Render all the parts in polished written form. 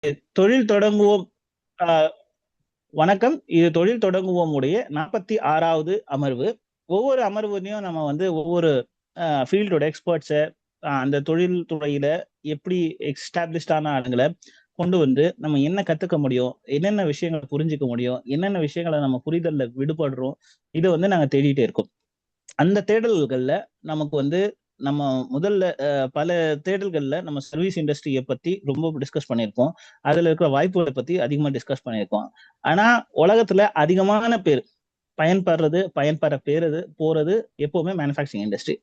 தொழில் தொடங்குவோம். ஆஹ் வணக்கம். இது தொழில் தொடங்குவோம் உடைய 46வது அமர்வு. ஒவ்வொரு அமர்வுலையும் நம்ம வந்து ஒவ்வொரு ஃபீல்டோட எக்ஸ்பர்ட்ஸை அந்த தொழில் துறையில எப்படி எஸ்டாப்ளிஷ்டான ஆளுங்களை கொண்டு வந்து நம்ம என்ன கத்துக்க முடியும், என்னென்ன விஷயங்களை புரிஞ்சுக்க முடியும், என்னென்ன விஷயங்களை நம்ம புரிதல்ல விடுபடுறோம், இதை வந்து நாங்க தேடிட்டே இருக்கோம். அந்த தேடல்கள்ல நமக்கு வந்து நம்ம முதல்ல பல தேடல்கள்ல நம்ம சர்வீஸ் இண்டஸ்ட்ரியை பத்தி ரொம்ப டிஸ்கஸ் பண்ணியிருக்கோம். அதுல இருக்கிற வாய்ப்புகளை பத்தி அதிகமா டிஸ்கஸ் பண்ணியிருக்கோம். ஆனா உலகத்துல அதிகமான பேர் பயன்பெற பேருது போறது எப்பவுமே மேனுஃபேக்சரிங் இண்டஸ்ட்ரி.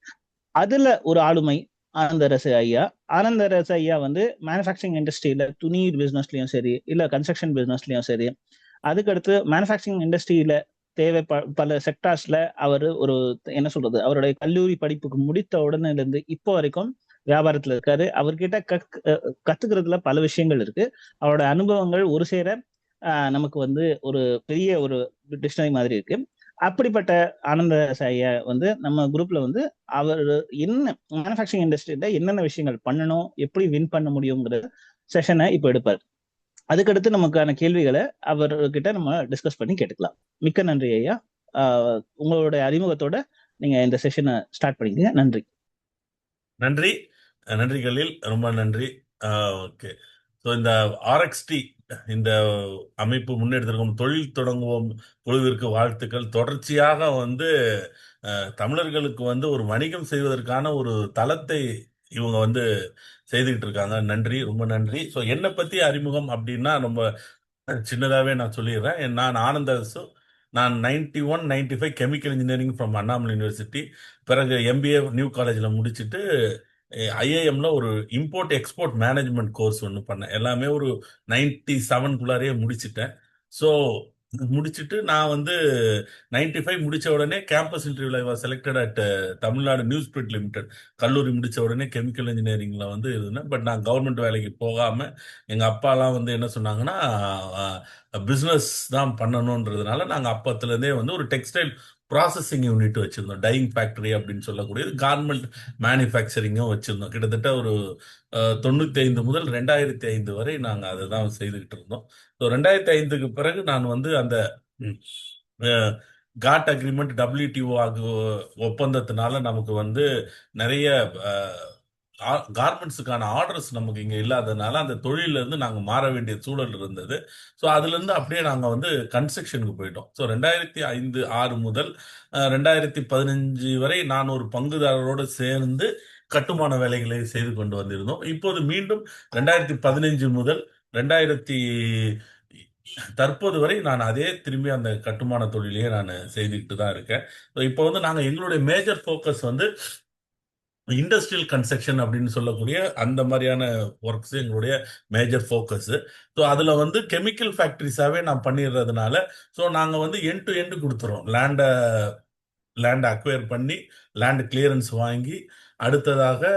அதுல ஒரு ஆளுமை ஆனந்தரசு ஐயா. ஆனந்தரசு ஐயா வந்து மேனுஃபேக்சரிங் இண்டஸ்ட்ரியில துணி பிசினஸ்லயும் சரி, இல்ல கன்ஸ்ட்ரக்ஷன் பிசினஸ்லயும் சரி, அதுக்கடுத்து மேனுஃபேக்சரிங் இண்டஸ்ட்ரியில தேவை பல செக்டார்ஸ்ல அவர் ஒரு என்ன சொல்றது, அவருடைய கல்லூரி படிப்புக்கு முடித்த உடனே இருந்து இப்போ வரைக்கும் வியாபாரத்துல இருக்காரு. அவர்கிட்ட கத்துக்கிறதுல பல விஷயங்கள் இருக்கு. அவரோட அனுபவங்கள் ஒரு சேர நமக்கு வந்து ஒரு பெரிய ஒரு டிக்ஷனரி மாதிரி இருக்கு. அப்படிப்பட்ட ஆனந்த ஐயா வந்து நம்ம குரூப்ல வந்து அவர் என்ன மேனுஃபேக்சரிங் இண்டஸ்ட்ரியில என்னென்ன விஷயங்கள் பண்ணணும், எப்படி வின் பண்ண முடியுங்கிற செஷனை இப்போ எடுப்பார். அதுக்கடுத்து நமக்கான கேள்விகளை அவர்கிட்ட நம்ம டிஸ்கஸ் பண்ணி கேட்டுக்கலாம். மிக்க நன்றி ஐயா. உங்களுடைய அறிமுகத்தோட நீங்க இந்த செஷனை ஸ்டார்ட் பண்ணிக்கங்க. நன்றி. நன்றி. நன்றி கலீல், ரொம்ப நன்றி. ஓகே. ஸோ இந்த ஆர்எக்ஸ்டி இந்த அமைப்பு முன்னெடுத்திருக்கும் தொழில் தொடங்குவோம் குழுவிற்கு வாழ்த்துக்கள். தொடர்ச்சியாக வந்து தமிழர்களுக்கு வந்து ஒரு வணிகம் செய்வதற்கான ஒரு தளத்தை இவங்க வந்து செய்துகிட்டு இருக்காங்க. நன்றி, ரொம்ப நன்றி. ஸோ என்னை பத்தி அறிமுகம் அப்படின்னா ரொம்ப சின்னதாகவே நான் சொல்லிடுறேன். நான் ஆனந்தரசு. நான் 91-95 chemical engineering from Annamalai university. பிறகு எம்பிஏ நியூ காலேஜில் முடிச்சுட்டு ஐஏஎம்ல ஒரு இம்போர்ட் எக்ஸ்போர்ட் மேனேஜ்மெண்ட் கோர்ஸ் ஒன்று பண்ணேன். எல்லாமே ஒரு 97 முடிச்சிட்டேன். ஸோ முடிச்சுட்டு நான் வந்து 95 முடிச்ச உடனே கேம்பஸ் இன்டர்வியூல selected at Tamil Nadu news print limited. கல்லூரி முடிச்ச உடனே கெமிக்கல் இன்ஜினியரிங்ல வந்து இருந்தேன். பட் நான் கவர்மெண்ட் வேலைக்கு போகாம எங்க அப்பாலாம் வந்து என்ன சொன்னாங்கன்னா, பிஸ்னஸ் தான் பண்ணணுன்றதுனால நாங்கள் அப்பத்துலேருந்தே வந்து ஒரு டெக்ஸ்டைல் ப்ராசஸிங் யூனிட் வச்சிருந்தோம். டையிங் ஃபேக்டரி அப்படின்னு சொல்லக்கூடியது, கார்மெண்ட் மேனுஃபேக்சரிங்கும் வச்சிருந்தோம். கிட்டத்தட்ட ஒரு 95 முதல் 2005 வரை நாங்கள் அதை தான் செய்துக்கிட்டு இருந்தோம். ஸோ 2005க்கு பிறகு நான் வந்து அந்த காட் அக்ரிமெண்ட் டபிள்யூடிஓ ஒப்பந்தத்தினால நமக்கு வந்து நிறைய கார்மெண்ட்ஸுக்கான ஆர்டர்ஸ் நமக்கு இங்கே இல்லாததுனால அந்த தொழில இருந்து நாங்கள் மாற வேண்டிய சூழல் இருந்தது. ஸோ அதுலேருந்து அப்படியே நாங்கள் வந்து கன்ஸ்ட்ரக்ஷனுக்கு போயிட்டோம். ஸோ 2005-6 முதல் 2015 வரை நான் ஒரு பங்குதாரரோடு சேர்ந்து கட்டுமான வேலைகளை செய்து கொண்டு வந்திருந்தோம். இப்போது மீண்டும் 2015 முதல் 2000 தற்போது வரை நான் அதே திரும்பி அந்த கட்டுமான தொழிலையே நான் செய்துக்கிட்டு தான் இருக்கேன். இப்போ வந்து நாங்கள் எங்களுடைய மேஜர் ஃபோக்கஸ் வந்து இண்டஸ்ட்ரியல் கன்ஸ்ட்ரக்ஷன் அப்படின்னு சொல்லக்கூடிய அந்த மாதிரியான ஒர்க்ஸ் எங்களுடைய மேஜர் ஃபோக்கஸ். ஸோ அதில் வந்து கெமிக்கல் ஃபேக்ட்ரிஸாகவே நான் பண்ணிடுறதுனால ஸோ நாங்கள் வந்து எண்ட் டு எண்ட் கொடுத்துறோம். லேண்ட் அக்வயர் பண்ணி லேண்ட் கிளியரன்ஸ் வாங்கி அடுத்ததாக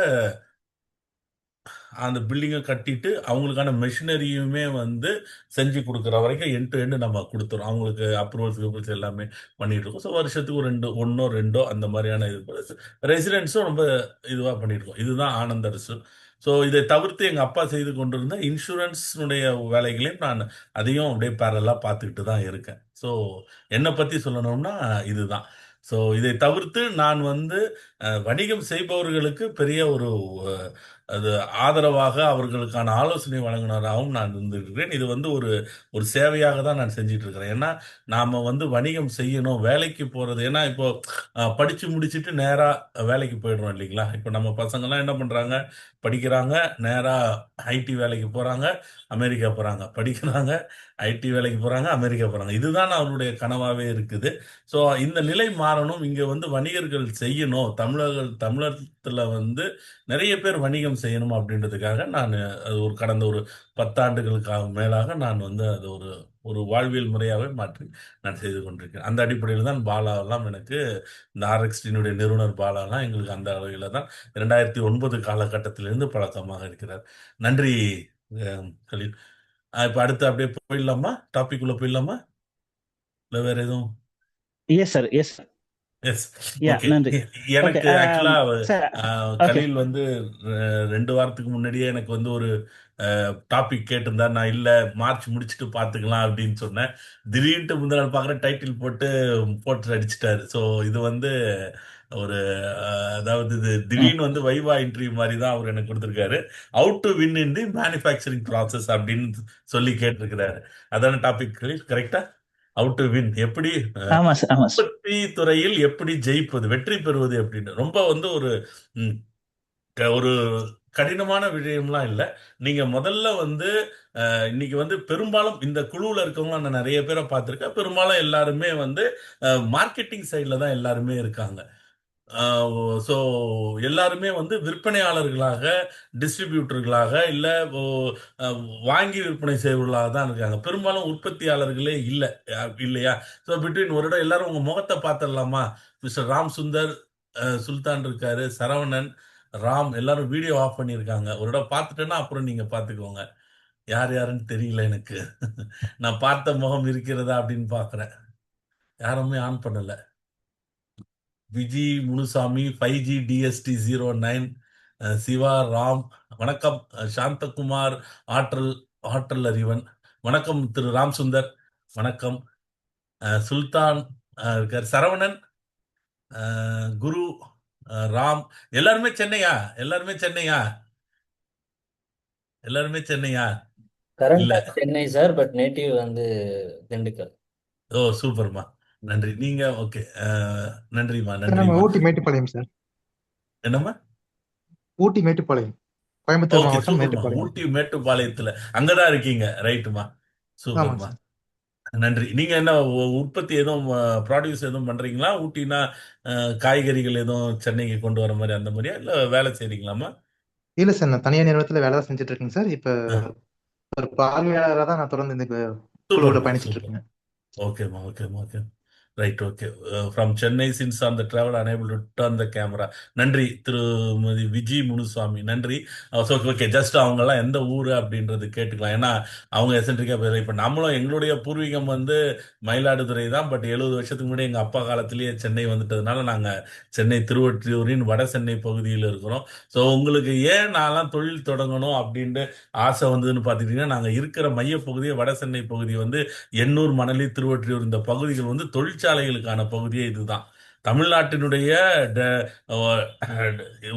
அந்த பில்டிங்கை கட்டிட்டு அவங்களுக்கான மெஷினரியுமே வந்து செஞ்சு கொடுக்குற வரைக்கும் எண்ட் டு எண்ட் நம்ம கொடுத்துறோம். அவங்களுக்கு அப்ரூவல்ஸ் எல்லாமே பண்ணிட்டு இருக்கோம். ஸோ வருஷத்துக்கு ஒரு ஒன்றோ ரெண்டோ அந்த மாதிரியான இது ரெசிடென்ட்ஸும் ரொம்ப இதுவாக பண்ணிட்டு இருக்கோம். இதுதான் ஆனந்தரசு. ஸோ இதை தவிர்த்து எங்கள் அப்பா செய்து கொண்டிருந்த இன்சூரன்ஸுடைய வேலைகளையும் நான் அதையும் அப்படியே பேரலாக பார்த்துக்கிட்டு தான் இருக்கேன். ஸோ என்னை பற்றி சொல்லணும்னா இதுதான். ஸோ இதை தவிர்த்து நான் வந்து வணிகம் செய்பவர்களுக்கு பெரிய ஒரு அது ஆதரவாக அவர்களுக்கான ஆலோசனை வழங்குனராகவும் நான் இருந்திருக்கிறேன். இது வந்து ஒரு ஒரு சேவையாக தான் நான் செஞ்சுட்டு இருக்கிறேன். ஏன்னா நாம வந்து வணிகம் செய்யணும், வேலைக்கு போறது. ஏன்னா இப்போ படிச்சு முடிச்சுட்டு நேரா வேலைக்கு போயிடுறோம் இல்லைங்களா? இப்போ நம்ம பசங்கள்லாம் என்ன பண்றாங்க, படிக்கிறாங்க, நேரா ஐடி வேலைக்கு போறாங்க, அமெரிக்கா போறாங்க, படிக்கிறாங்க, ஐடி வேலைக்கு போறாங்க, அமெரிக்கா போறாங்க. இதுதான் அவருடைய கனவாவே இருக்குது. ஸோ இந்த நிலை மாறணும். இங்க வந்து வணிகர்கள் செய்யணும். தமிழகத்துல வந்து நிறைய பேர் வணிகம் செய்யணும் அப்படின்றதுக்காக நான் அது ஒரு கடந்த ஒரு 10 ஆண்டுகளுக்காக மேலாக நான் வந்து அது ஒரு ஒரு வாழ்வியல் முறையாகவே மாற்றி நான் செய்து கொண்டிருக்கேன். அந்த அடிப்படையில் தான் பாலாவெல்லாம் எனக்கு இந்த ஆர்எக்ஸ்டினுடைய நிறுவனர் பாலாலாம் எங்களுக்கு அந்த அளவில் தான் 2009 காலகட்டத்திலிருந்து பழக்கமாக இருக்கிறார். நன்றி கலீல். இப்போ அடுத்து அப்படியே போயிடலாமா, டாபிக் உள்ள போயிடலாமா, இல்லை வேற எதுவும்? Yes sir, yes sir. Yes. Yeah, okay. நன்றி. ஓகே எனக்கு ஆக்சுவலா சார். ஓகே. கலீல் வந்து 2 வாரத்துக்கு முன்னாடியே எனக்கு வந்து ஒரு டாபிக் கேட்டிருந்தா நான் இல்லை மார்ச் முடிச்சுட்டு பார்த்துக்கலாம் அப்படின்னு சொன்னேன். திடீர்னு முந்தின நாள் பார்க்குற டைட்டில் போட்டு போட்டு அடிச்சிட்டாரு. ஸோ இது வந்து ஒரு அதாவது இது ம். திடீர்னு வந்து வைவா இன்டர்வியூ மாதிரி தான் அவர் எனக்கு கொடுத்துருக்காரு. Out to win in the manufacturing process அப்படின்னு சொல்லி கேட்டிருக்கிறாரு. அதான டாபிக் கரெக்டா? அவுட் டு வின் எப்படி ஆமா சார், ஆமா சார். உற்பத்தி துறையில் எப்படி ஜெயிப்பது, வெற்றி பெறுவது அப்படின்னு ரொம்ப வந்து ஒரு ம், ஒரு கடினமான விஷயம்லாம் இல்லை. நீங்க முதல்ல வந்து இன்னைக்கு வந்து பெரும்பாலும் இந்த குழுவில் இருக்கவங்க நான் நிறைய பேரை பார்த்துருக்கேன். பெரும்பாலும் எல்லாருமே வந்து மார்க்கெட்டிங் சைடில் தான் எல்லாருமே இருக்காங்க. ஸோ எல்லாருமே வந்து விற்பனையாளர்களாக, டிஸ்ட்ரிபியூட்டர்களாக, இல்லை அஹ், வாங்கி விற்பனை செய்வர்களாக தான் இருக்காங்க. பெரும்பாலும் உற்பத்தியாளர்களே இல்லை, இல்லையா? ஸோ பிட்வீன் ஒரு இடம் எல்லாரும் உங்க முகத்தை பார்த்துடலாமா? மிஸ்டர் ராம் சுந்தர், சுல்தான் இருக்காரு, சரவணன், ராம் எல்லாரும் வீடியோ ஆஃப் பண்ணியிருக்காங்க. ஒரு இடம் பார்த்துட்டேன்னா அப்புறம் நீங்க பார்த்துக்கோங்க. யார் யாருன்னு தெரியல எனக்கு. நான் பார்த்த முகம் இருக்கிறதா அப்படின்னு பார்க்குறேன். யாருமே ஆன் பண்ணல. விஜி முனுசாமி 5G DST 09, சிவா ராம், வணக்கம். சாந்தகுமார், ஆற்றல் ஆற்றல் அறிவன், வணக்கம். திரு ராம் சுந்தர், வணக்கம். சுல்தான் இருக்கார், சரவணன், குரு, ராம், எல்லாருமே சென்னையா? எல்லாருமே சென்னையா? எல்லாருமே சென்னையா? இல்ல. கரண்டா சென்னை சார், பட் நேட்டிவ் வந்து திண்டுக்கல். ஓ சூப்பர்மா, நன்றி. நீங்க ஓகே, நன்றிமா, சார் நம்ம நன்றிமா. ஊட்டி மேட்டுப்பாளையம் சார். என்னம்மா? ஊட்டி மேட்டுப்பாளையம், கோயம்புத்தூர் ஓகே மாவட்டம் சூப்பர்மா. மேட்டுப்பாளையம். ஊட்டி மேட்டுப்பாளையத்துல அங்கதான் இருக்கீங்க, ரைட்டுமா. ஆமாங்க சூப்பர்மா, சார். நன்றி. நீங்க என்ன உற்பத்தி எதுவும் ப்ராடியூஸ் எதுவும் பண்றீங்களா? ஊட்டினா காய்கறிகள் எதுவும் சென்னைக்கு கொண்டு வர மாதிரி அந்த மாதிரியா, இல்ல வேலை செய்றீங்களாமா? இல்ல சார், நான் தனியார் நிறுவனத்துல வேலை தான் செஞ்சுட்டு இருக்கேங்க சார். இப்ப ஒரு பார்வையாளராக தான் நான் தொடர்ந்து இந்த குழுவோட சூப்பர்மா, பயணிச்சிட்டு சூப்பர். இருக்கேங்க. ஓகேம்மா, ஓகேம்மா, okay. Right, okay. From Chennai since on the travel unable to turn the camera. நன்றி திருமதி விஜி முனுசாமி, நன்றி. ஓகே, ஜஸ்ட் அவங்கெல்லாம் எந்த ஊர் அப்படின்றது கேட்டுக்கலாம். ஏன்னா அவங்க எசென்ட்ரிக்காக இப்போ நம்மளும் எங்களுடைய பூர்வீகம் வந்து மயிலாடுதுறை தான். பட் 70 வருஷத்துக்கு முன்னாடி எங்கள் அப்பா காலத்திலேயே சென்னை வந்துட்டதுனால நாங்கள் சென்னை திருவொற்றியூரின் வட சென்னை பகுதியில் இருக்கிறோம். ஸோ உங்களுக்கு ஏன் நான்லாம் தொழில் தொடங்கணும் அப்படின்ட்டு ஆசை வந்ததுன்னு பார்த்துக்கிட்டிங்கன்னா, நாங்கள் இருக்கிற மையப்பகுதியை வட சென்னை பகுதி வந்து எண்ணூர், மணலி, திருவொற்றியூர் இந்த பகுதிகள் வந்து தொழிற்சாலைகளுக்கான பகுதியே இதுதான். தமிழ்நாட்டினுடைய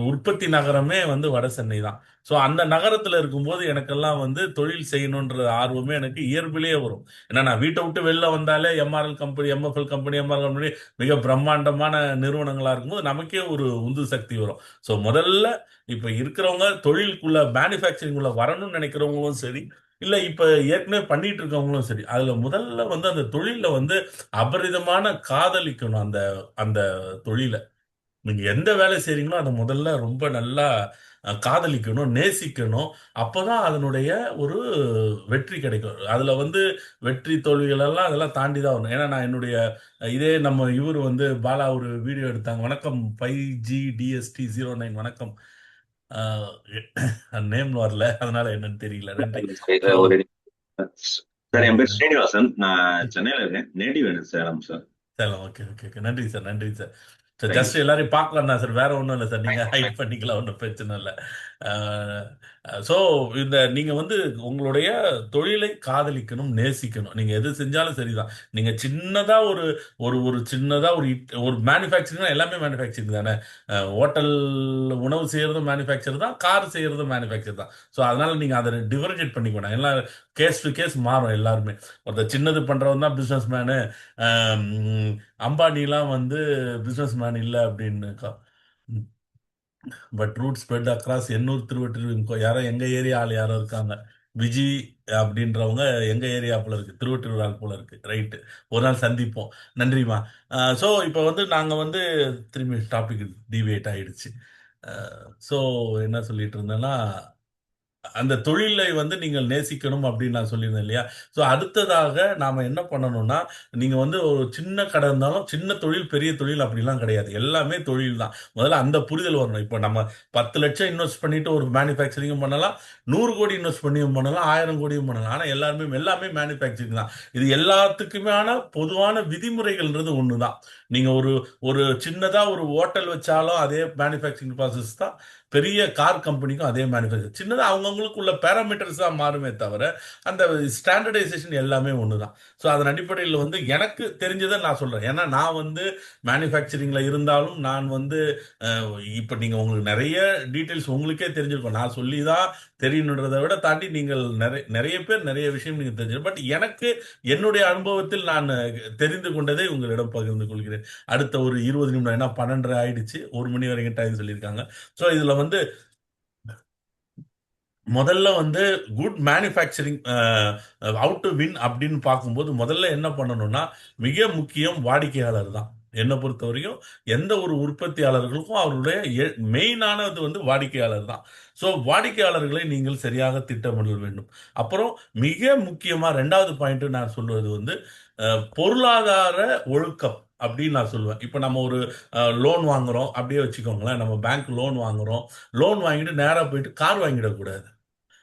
உற்பத்தி நகரமே வந்து வட சென்னை தான். ஸோ அந்த நகரத்தில் இருக்கும்போது எனக்கெல்லாம் வந்து தொழில் செய்யணுன்ற ஆர்வமே எனக்கு இயல்பிலேயே வரும். ஏன்னா நான் வீட்டை விட்டு வெளில வந்தாலே MRL company, MFL company, MR company மிக பிரம்மாண்டமான நிறுவனங்களாக இருக்கும்போது நமக்கே ஒரு உந்து சக்தி வரும். ஸோ முதல்ல இப்போ இருக்கிறவங்க தொழிலுக்குள்ள மேனுஃபேக்சரிங் உள்ள வரணும்னு நினைக்கிறவங்களும் சரி, இல்ல இப்ப ஏற்கனவே பண்ணிட்டு இருக்கவங்களும் சரி, அதுல முதல்ல வந்து அந்த தொழில வந்து அபரிதமான காதலிக்கணும். அந்த அந்த தொழில நீங்க எந்த வேலை செய்றீங்களோ அதை முதல்ல ரொம்ப நல்லா காதலிக்கணும், நேசிக்கணும். அப்பதான் அதனுடைய ஒரு வெற்றி கிடைக்கும். அதுல வந்து வெற்றி தோல்விகள் எல்லாம் அதெல்லாம் தாண்டி தான் வரணும். ஏன்னா நான் என்னுடைய இதே நம்ம இவர் வந்து பாலா ஒரு வீடியோ எடுத்தாங்க. வணக்கம் 5GDST09, வணக்கம். நேம் வரல, அதனால என்னன்னு தெரியல. நன்றி. ஒரு சார், என் பேர் நன்றி. ஸ்ரீனிவாசன். நான் சென்னையில இருக்கேன். நேட்டிவ் வேணும் Salem sir. Salem, okay, okay, okay. நன்றி சார், நன்றி சார். சார் Thank ஜஸ்ட் எல்லாரையும் பார்க்கலாம் தான் சார், வேற ஒன்றும் இல்லை சார். நீங்க ஹைட் பண்ணிக்கலாம், ஒன்றும் பிரச்சனை இல்லை. ஸோ இந்த நீங்க வந்து உங்களுடைய தொழிலை காதலிக்கணும், நேசிக்கணும். நீங்க எது செஞ்சாலும் சரிதான். நீங்க சின்னதா ஒரு ஒரு ஒரு சின்னதா ஒரு மேனுஃபேக்சரிங், எல்லாமே மேனுஃபேக்சரிங் தானே. ஹோட்டல் உணவு செய்யறதும் மேனுஃபேக்சர் தான், கார் செய்யறதும் மேனுஃபேக்சர் தான். ஸோ அதனால நீங்க அதை டிஃபரன்ஷியேட் பண்ணிக்கணும். எல்லாம் கேஸ் டு கேஸ் மாறும் எல்லாருமே. ஒருத்தர் சின்னது பண்றவன் தான் பிசினஸ் மேனு, அம்பானிலாம் வந்து பிசினஸ் மேன் இல்லை அப்படின்னுக்கா. But root spread across Ennore, Thiruvottiyur. யாரோ எங்க ஏரியா ஆள் யாரோ இருக்காங்க, விஜி அப்படின்றவங்க எங்க ஏரியா போல இருக்கு, திருவொற்றியூர் ஆள் போல இருக்கு. ரைட்டு, ஒரு நாள் சந்திப்போம். நன்றிமா. ஸோ இப்போ வந்து நாங்க வந்து திரும்பி டாபிக் டிவேட் ஆயிடுச்சு. ஸோ என்ன சொல்லிட்டு இருந்தேன்னா, அந்த தொழிலை வந்து நீங்கள் நேசிக்கணும் அப்படின்னு நான் சொல்லியிருந்தேன் இல்லையா? ஸோ அடுத்ததாக நாம என்ன பண்ணணும்னா, நீங்க வந்து ஒரு சின்ன கடை இருந்தாலும், சின்ன தொழில் பெரிய தொழில் அப்படிலாம் கிடையாது. எல்லாமே தொழில் தான். முதல்ல அந்த புரிதல் வரணும். இப்போ நம்ம 10 லட்சம் இன்வெஸ்ட் பண்ணிட்டு ஒரு மேனுஃபேக்சரிங்கும் பண்ணலாம், 100 கோடி இன்வெஸ்ட் பண்ணியும் பண்ணலாம், 1000 கோடியும் பண்ணலாம். ஆனால் எல்லாமே மேனுஃபேக்சரிங் தான். இது எல்லாத்துக்குமான பொதுவான விதிமுறைகள்ன்றது ஒன்று தான். நீங்க ஒரு ஒரு சின்னதா ஒரு ஹோட்டல் வச்சாலும் அதே மேனுஃபேக்சரிங் ப்ராசஸ் தான். பெரிய கார் கம்பெனிக்கும் அதே மேனுஃபேக்சர். சின்னதாக அவங்கவுங்களுக்குள்ள பேராமீட்டர்ஸ் தான் மாறுமே தவிர அந்த ஸ்டாண்டர்டைசேஷன் எல்லாமே ஒன்று தான். ஸோ அதன் அடிப்படையில் வந்து எனக்கு தெரிஞ்சதை நான் சொல்கிறேன். ஏன்னா நான் வந்து மேனுஃபேக்சரிங்கில் இருந்தாலும் நான் வந்து இப்போ நீங்கள் உங்களுக்கு நிறைய டீட்டெயில்ஸ் உங்களுக்கே தெரிஞ்சிருக்கும். நான் சொல்லி தான் தெரியணுன்றதை விட தாண்டி நீங்கள் நிறைய பேர் நிறைய விஷயம் நீங்கள் தெரிஞ்சிருக்கும். பட் எனக்கு என்னுடைய அனுபவத்தில் நான் தெரிந்து கொண்டதை உங்களிடம் பகிர்ந்து கொள்கிறேன். அடுத்த ஒரு 20 நிமிடம், ஏன்னா 12:30 ஆயிடுச்சு, 1 மணி வரைக்கும் டைம் சொல்லியிருக்காங்க. ஸோ இதில் வந்து முதல்ல வந்து good manufacturing out to win அப்படின்னு பார்க்கும்போது முதல்ல என்ன பண்ணணும்னா மிக முக்கியம் வாடிக்கையாளர் தான். என்னை பொறுத்த வரைக்கும் எந்த ஒரு உற்பத்தியாளர்களுக்கும் அவருடைய மெயினானது வந்து வாடிக்கையாளர் தான். ஸோ வாடிக்கையாளர்களை நீங்கள் சரியாக திட்டமிட வேண்டும். அப்புறம் மிக முக்கியமாக 2வது பாயிண்ட் நான் சொல்வது வந்து பொருளாதார ஒழுக்கம் அப்படின்னு நான் சொல்லுவேன். இப்போ நம்ம ஒரு லோன் வாங்குறோம் அப்படியே வச்சுக்கோங்களேன். நம்ம பேங்க் லோன் வாங்குறோம். லோன் வாங்கிட்டு நேராக போயிட்டு கார் வாங்கிடக்கூடாது.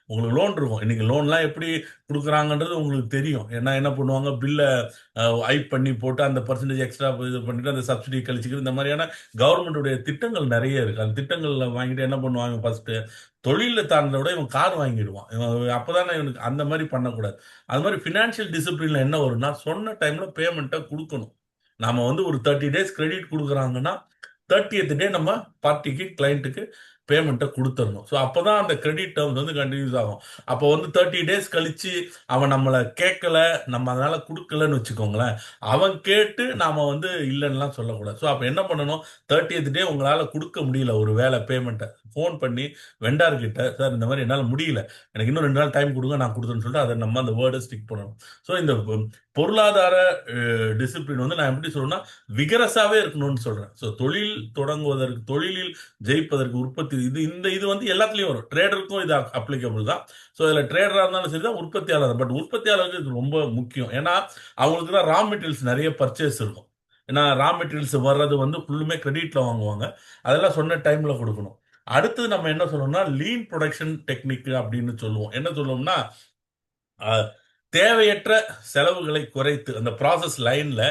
உங்களுக்கு லோன் இருக்கும். இன்னைக்கு லோன்லாம் எப்படி கொடுக்குறாங்கன்றது உங்களுக்கு தெரியும். ஏன்னா என்ன பண்ணுவாங்க, பில்லை ஐப் பண்ணி போட்டு அந்த பர்சன்டேஜ் எக்ஸ்ட்ரா இது பண்ணிட்டு அந்த சப்சிடி கழிச்சுக்கிட்டு இந்த மாதிரியான கவர்மெண்ட்டுடைய திட்டங்கள் நிறைய இருக்குது. அந்த திட்டங்களில் வாங்கிட்டு என்ன பண்ணுவாங்க, ஃபர்ஸ்ட்டு தொழிலில் தாண்டதை விட இவன் கார் வாங்கிடுவான். இவன் அப்போ தானே இவனுக்கு அந்த மாதிரி பண்ணக்கூடாது. அது மாதிரி ஃபினான்ஷியல் டிசிப்ளினில் என்ன வரும்னா சொன்ன டைமில் பேமெண்ட்டை கொடுக்கணும். நாம் வந்து ஒரு 30 days கிரெடிட் கொடுக்குறாங்கன்னா 30th day நம்ம பார்ட்டிக்கு கிளைண்ட்டுக்கு பேமெண்ட்டை கொடுத்துடணும். ஸோ அப்போ தான் அந்த கிரெடிட் டேர்ம்ஸ் வந்து கண்டினியூஸ் ஆகும். அப்போ வந்து 30 days கழித்து அவன் நம்மளை கேட்கல, நம்ம அதனால் கொடுக்கலன்னு வச்சுக்கோங்களேன், அவன் கேட்டு நாம் வந்து இல்லைன்னுலாம் சொல்லக்கூடாது. ஸோ அப்போ என்ன பண்ணணும், 30th day உங்களால் கொடுக்க முடியல ஒரு வேலை பேமெண்ட்டை, ஃபோன் பண்ணி வெண்டார்கிட்ட, சார் இந்த மாதிரி என்னால் முடியல, எனக்கு இன்னும் 2 நாள் டைம் கொடுங்க, நான் கொடுத்தேன்னு சொல்லிட்டு அதை நம்ம அந்த வேர்டை ஸ்டிக் பண்ணணும். ஸோ இந்த பொருளாதார டிசிப்ளின் வந்து நான் எப்படி சொல்றேன்னா விகரஸாவே இருக்கணும்னு சொல்றேன். ஸோ தொழில் தொடங்குவதற்கு, தொழிலில் ஜெயிப்பதற்கு, உற்பத்தி இது வந்து எல்லாத்துலயும் வரும். ட்ரேடருக்கும் இது அப்ளிகபிள் தான். ஸோ இதில் ட்ரேடராக இருந்தாலும் சரி தான், உற்பத்தியாளர். பட் உற்பத்தியாளருக்கு இது ரொம்ப முக்கியம். ஏன்னா அவங்களுக்கு தான் ரா மெட்டீரியல்ஸ் நிறைய பர்ச்சேஸ் இருக்கும். ஏன்னா ரா மெட்டீரியல்ஸ் வர்றது வந்து ஃபுல்லுமே கிரெடிட்ல வாங்குவாங்க. அதெல்லாம் சொன்ன டைம்ல கொடுக்கணும். அடுத்தது நம்ம என்ன சொல்லணும்னா லீன் ப்ரொடக்ஷன் டெக்னிக் அப்படின்னு சொல்லுவோம். என்ன சொல்லுவோம்னா தேவையற்ற செலவுகளை குறைத்து அந்த ப்ராசஸ் லைன்ல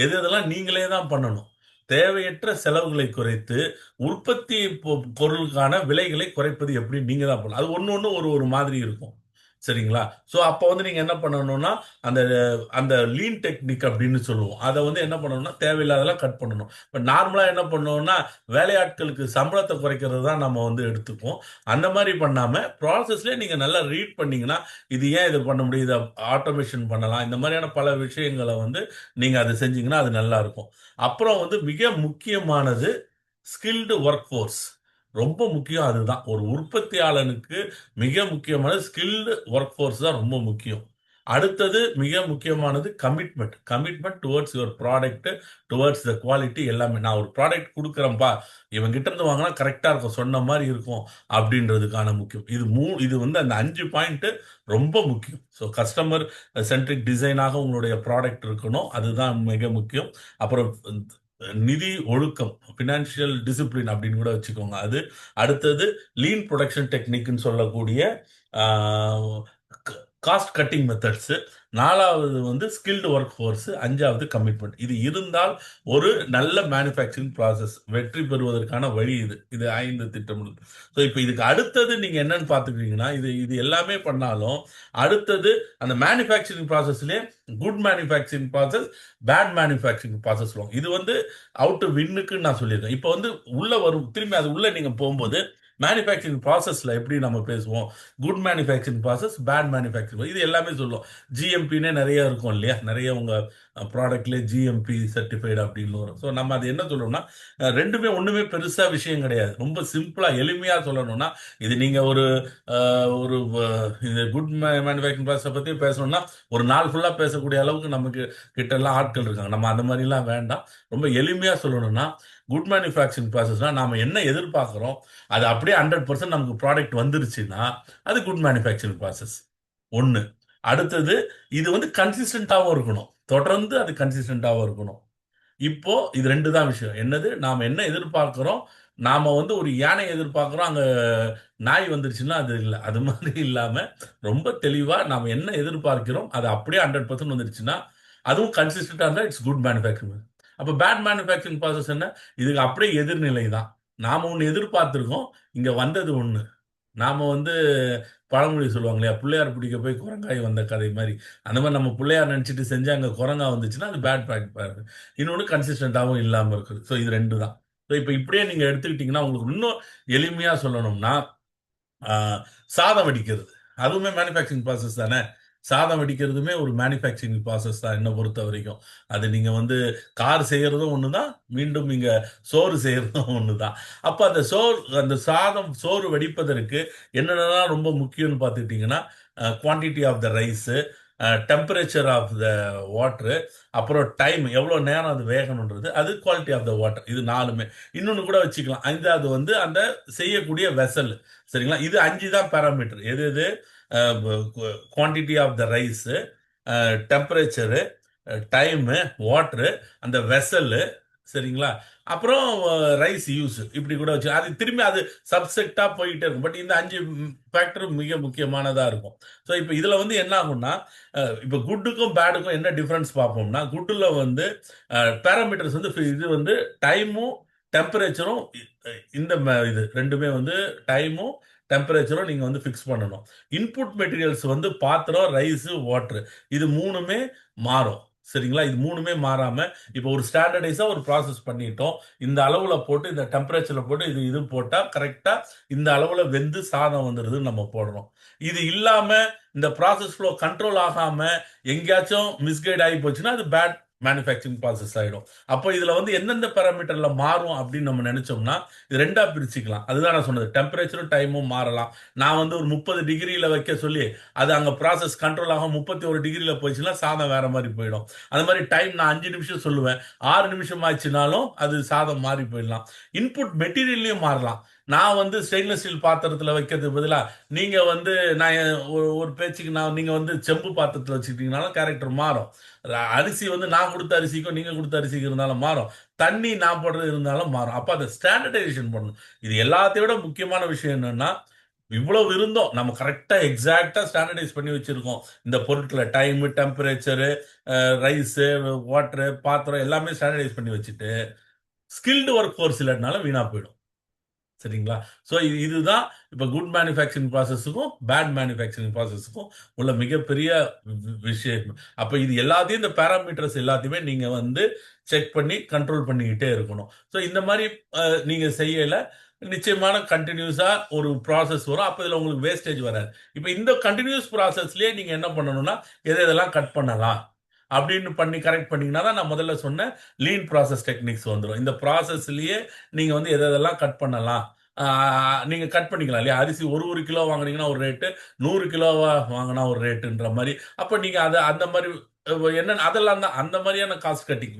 எதெல்லாம் நீங்களே தான் பண்ணணும். தேவையற்ற செலவுகளை குறைத்து உற்பத்தி பொருளுக்கான விலைகளை குறைப்பது எப்படி நீங்க தான் பண்ணணும். அது ஒன்று ஒரு மாதிரி இருக்கும். சரிங்களா? ஸோ அப்போ வந்து நீங்கள் என்ன பண்ணணும்னா அந்த அந்த லீன் டெக்னிக் அப்படின்னு சொல்லுவோம். அதை வந்து என்ன பண்ணணும்னா தேவையில்லாதெல்லாம் கட் பண்ணணும். இப்போ நார்மலாக என்ன பண்ணுவோம்னா வேலையாட்களுக்கு சம்பளத்தை குறைக்கிறது தான் நம்ம வந்து எடுத்துப்போம். அந்த மாதிரி பண்ணாமல் ப்ராசஸ்லேயே நீங்கள் நல்லா ரீட் பண்ணிங்கன்னா இது ஏன் இதை பண்ண முடியும், இதை ஆட்டோமேஷன் பண்ணலாம், இந்த மாதிரியான பல விஷயங்களை வந்து நீங்கள் அதை செஞ்சீங்கன்னா அது நல்லா இருக்கும். அப்புறம் வந்து மிக முக்கியமானது ஸ்கில்டு ஒர்க் ஃபோர்ஸ். ரொம்ப முக்கியம். அதுதான் ஒரு உற்பத்தியாளனுக்கு மிக முக்கியமானது ஸ்கில்டு ஒர்க் ஃபோர்ஸ் தான் ரொம்ப முக்கியம். அடுத்தது மிக முக்கியமானது commitment towards your product, towards the quality. எல்லாமே நான் ஒரு ப்ராடக்ட் கொடுக்குறேன்ப்பா, இவங்கிட்ட இருந்து வாங்கினா கரெக்டாக இருக்கும், சொன்ன மாதிரி இருக்கும் அப்படின்றதுக்கான முக்கியம். இது வந்து அந்த 5 பாயிண்ட் ரொம்ப முக்கியம். ஸோ கஸ்டமர் சென்ட்ரிக் டிசைனாக உங்களுடைய ப்ராடக்ட் இருக்கணும், அதுதான் மிக முக்கியம். அப்புறம் நிதி ஒழுக்கம், ஃபினான்ஷியல் டிசிப்ளின் அப்படின்னு கூட வச்சுக்கோங்க. அது அடுத்தது லீன் ப்ரொடக்ஷன் டெக்னிக்னு சொல்லக்கூடிய காஸ்ட் கட்டிங் மெத்தட்ஸ், 4வது வந்து ஸ்கில்டு ஒர்க் ஃபோர்ஸ், 5வது கமிட்மெண்ட். இது இருந்தால் ஒரு நல்ல மேனுஃபேக்சரிங் ப்ராசஸ் வெற்றி பெறுவதற்கான வழி இது 5 திட்டமிடுது. ஸோ இப்போ இதுக்கு அடுத்தது நீங்கள் என்னன்னு பார்த்துக்கிட்டீங்கன்னா இது எல்லாமே பண்ணாலும் அடுத்தது அந்த மேனுஃபேக்சரிங் ப்ராசஸ்லேயே good manufacturing process, bad manufacturing process சொல்லுவாங்க. இது வந்து அவுட் டு வின்னுக்குன்னு நான் சொல்லியிருக்கேன். இப்போ வந்து உள்ள வரும், திரும்பி அது உள்ள நீங்கள் போகும்போது மேனுஃபேக்சரிங் ப்ராசஸில் எப்படி நம்ம பேசுவோம், good manufacturing process, bad manufacturing, இது எல்லாமே சொல்லுவோம். ஜிஎம்பின்னே நிறைய இருக்கும் இல்லையா, நிறைய உங்கள் ப்ராடக்ட்லேயே ஜிஎம்பி சர்டிஃபைடு அப்படின்னு வரும். ஸோ நம்ம அது என்ன சொல்கிறோம்னா ரெண்டுமே ஒன்றுமே பெருசாக விஷயம் கிடையாது. ரொம்ப சிம்பிளாக எளிமையாக சொல்லணும்னா இது நீங்கள் ஒரு இந்த குட் மேனுஃபேக்சரிங் ப்ராசஸை பற்றி பேசணும்னா ஒரு நாள் ஃபுல்லாக பேசக்கூடிய அளவுக்கு நமக்கு கிட்டெல்லாம் ஆட்கள் இருக்காங்க. நம்ம அந்த மாதிரிலாம் வேண்டாம். ரொம்ப எளிமையாக சொல்லணும்னா குட் மேனுஃபேக்சரிங் ப்ராசஸ்னா நாம் என்ன எதிர்பார்க்குறோம் அது அப்படியே 100% நமக்கு ப்ராடக்ட் வந்துருச்சுன்னா அது குட் மேனுஃபேக்சரிங் ப்ராசஸ் ஒன்று. அடுத்தது இது வந்து கன்சிஸ்டண்ட்டாகவும் இருக்கணும், தொடர்ந்து அது கன்சிஸ்டண்ட்டாகவும் இருக்கணும். இப்போ இது 2 தான் விஷயம். என்னது, நாம் என்ன எதிர்பார்க்குறோம், நாம் வந்து ஒரு யானை எதிர்பார்க்குறோம், அங்கே நாய் வந்துருச்சுன்னா அது இல்லை. அது மாதிரி இல்லாமல் ரொம்ப தெளிவாக நாம் என்ன எதிர்பார்க்கிறோம் அது அப்படியே 100% வந்துருச்சுன்னா அதுவும் கன்சிஸ்டண்ட்டாக இருந்தால் இட்ஸ் குட் மேனுஃபேக்சரிங். அப்போ பேட் மேனுஃபேக்சரிங் ப்ராசஸ் என்ன, இதுக்கு அப்படியே எதிர்நிலை தான். நாம ஒண்ணு எதிர்பார்த்திருக்கோம், இங்க வந்தது ஒண்ணு. நாம வந்து பழமொழி சொல்லுவாங்க இல்லையா, பிள்ளையார் பிடிக்க போய் குரங்காய் வந்த கதை மாதிரி. அந்த மாதிரி நம்ம பிள்ளையார் நினைச்சிட்டு செஞ்சு அங்க குரங்கா வந்துச்சுன்னா அது பேட் ப்ராக்டிஸ். இன்னொன்று கன்சிஸ்டண்டாகவும் இல்லாம இருக்குது. ஸோ இது ரெண்டு தான். ஸோ இப்போ இப்படியே நீங்க எடுத்துக்கிட்டீங்கன்னா உங்களுக்கு இன்னும் எளிமையா சொல்லணும்னா, ஆஹ், சாதம் வடிக்கிறது அதுவுமே மேனுஃபேக்சரிங் ப்ராசஸ் தானே. சாதம் வடிக்கிறதுமே ஒரு மேனுஃபேக்சரிங் ப்ராசஸ் தான் என்னை பொறுத்த வரைக்கும். அது நீங்க வந்து கார் செய்யறதும் ஒண்ணுதான், மீண்டும் இங்க சோறு செய்யறதும் ஒண்ணுதான். அப்ப அந்த சோறு வடிப்பதற்கு என்னென்னலாம் ரொம்ப முக்கியம்னு பார்த்துக்கிட்டிங்கன்னா, quantity of the rice, temperature of the water, அப்புறம் டைம் எவ்வளோ நேரம் அது வேகணுன்றது, அது குவாலிட்டி ஆஃப் த வாட்டர். இது நாலுமே. இன்னொன்று கூட வச்சுக்கலாம், ஐந்தாவது வந்து அந்த செய்யக்கூடிய வெசல். சரிங்களா, இது 5 தான் பேராமீட்டர். எது எது? Quantity of the rice, temperature, time, water, அந்த வெசல். சரிங்களா, அப்புறம் ரைஸ் யூஸ். இப்படி கூட வச்சு அது திரும்பி அது சப்செக்டா போயிட்டே இருக்கும். பட் இந்த 5 ஃபேக்டர் மிக முக்கியமானதா இருக்கும். ஸோ இப்போ இதுல வந்து என்ன ஆகும்னா, இப்போ குட்டுக்கும் பேடுக்கும் என்ன டிஃபரன்ஸ் பார்ப்போம்னா, குட்டில் வந்து பேராமீட்டர்ஸ் வந்து இது வந்து டைமும் டெம்பரேச்சரும், இந்த இது ரெண்டுமே வந்து டைமும் டெம்பரேச்சரும் நீங்க வந்து ஃபிக்ஸ் பண்ணணும். இன்புட் மெட்டீரியல்ஸ் வந்து பாத்திரம், ரைஸ், வாட்டர், இது மூணுமே மாறும். சரிங்களா, இது மூணுமே மாறாம இப்போ ஒரு ஸ்டாண்டர்டைஸா ஒரு ப்ராசஸ் பண்ணிட்டோம். இந்த அளவுல போட்டு இந்த டெம்பரேச்சர்ல போட்டு இது போட்டா கரெக்டா இந்த அளவுல வெந்து சாதம் வந்துடுதுன்னு நம்ம போடுறோம். இது இல்லாம இந்த ப்ராசஸ் ஃப்ளோ கண்ட்ரோல் ஆகாம எங்கேயாச்சும் மிஸ்கைட் ஆகி போச்சுன்னா அது பேட் மேனுஃபேக்சரிங் ப்ராசஸ் ஆயிடும். அப்போ இதுல வந்து எந்தெந்த பேராமீட்டர்ல மாறும் அப்படின்னு நம்ம நினைச்சோம்னா இது ரெண்டா பிரிச்சுக்கலாம். அதுதான் நான் சொன்னது, டெம்பரேச்சரும் டைமும் மாறலாம். நான் வந்து ஒரு 30 டிகிரியில வைக்க சொல்லி அது அங்க ப்ராசஸ் கண்ட்ரோல் ஆகும் 31 டிகிரியில போயிடுச்சுன்னா சாதம் வேற மாதிரி போயிடும். அந்த மாதிரி டைம் நான் 5 நிமிஷம் சொல்லுவேன், 6 நிமிஷம் ஆச்சுனாலும் அது சாதம் மாறி போயிடலாம். இன்புட் மெட்டீரியல்லையும் மாறலாம். நான் வந்து ஸ்டெயின்லெஸ் ஸ்டீல் பாத்திரத்துல வைக்கிறது பதிலா நீங்க வந்து நான் ஒரு பேச்சுக்கு நீங்க வந்து செம்பு பாத்திரத்துல வச்சுக்கிட்டீங்கனாலும் கேரக்டர் மாறும். அரிசி வந்து நான் கொடுத்த அரிசிக்கும் நீங்க கொடுத்த அரிசிக்கும் இருந்தாலும் மாறும். தண்ணி நான் போடுறது இருந்தாலும் மாறும். அப்ப அதை ஸ்டாண்டர்டைசேஷன் பண்ணணும். இது எல்லாத்தையும் விட முக்கியமான விஷயம் என்னன்னா, இவ்வளவு இருந்தோம் நம்ம கரெக்டா எக்ஸாக்டா ஸ்டாண்டர்டைஸ் பண்ணி வச்சிருக்கோம். இந்த பொருட்களை டைம், டெம்பரேச்சரு, ரைஸ், வாட்டர், பாத்திரம் எல்லாமே ஸ்டாண்டர்டைஸ் பண்ணி வச்சுட்டு ஸ்கில்டு ஒர்க் ஃபோர்ஸ் இல்லைனால வீணா போயிடும். சரிங்களா, ஸோ இதுதான் இப்போ குட் மேனுஃபேக்சரிங் ப்ராசஸுக்கும் பேட் மேனுஃபேக்சரிங் ப்ராசஸுக்கும் உள்ள மிகப்பெரிய விஷயம். அப்போ இது எல்லாத்தையும் இந்த பேராமீட்டர்ஸ் எல்லாத்தையுமே நீங்க வந்து செக் பண்ணி கண்ட்ரோல் பண்ணிக்கிட்டே இருக்கணும். ஸோ இந்த மாதிரி நீங்க செய்யல நிச்சயமான கண்டினியூஸா ஒரு ப்ராசஸ் வரும். அப்போ இதில் உங்களுக்கு வேஸ்டேஜ் வராது. இப்போ இந்த கண்டினியூஸ் ப்ராசஸ்லயே நீங்க என்ன பண்ணணும்னா எதெல்லாம் கட் பண்ணலாம் அப்படின்னு பண்ணி கரெக்ட் பண்ணீங்கன்னா தான் நான் முதல்ல சொன்ன லீன் ப்ராசஸ் டெக்னிக்ஸ் வந்துடும். இந்த ப்ராசஸ்லயே நீங்க வந்து எதெல்லாம் கட் பண்ணலாம் நீங்க கட் பண்ணிக்கலாம் இல்லையா. அரிசி ஒரு கிலோ வாங்குனீங்கன்னா ஒரு ரேட்டு, 100 கிலோவா வாங்கினா ஒரு ரேட்டுன்ற மாதிரி. அப்ப நீங்க அதை அந்த மாதிரி என்ன அதெல்லாம் தான் அந்த மாதிரியான காஸ்ட் கட்டிங்,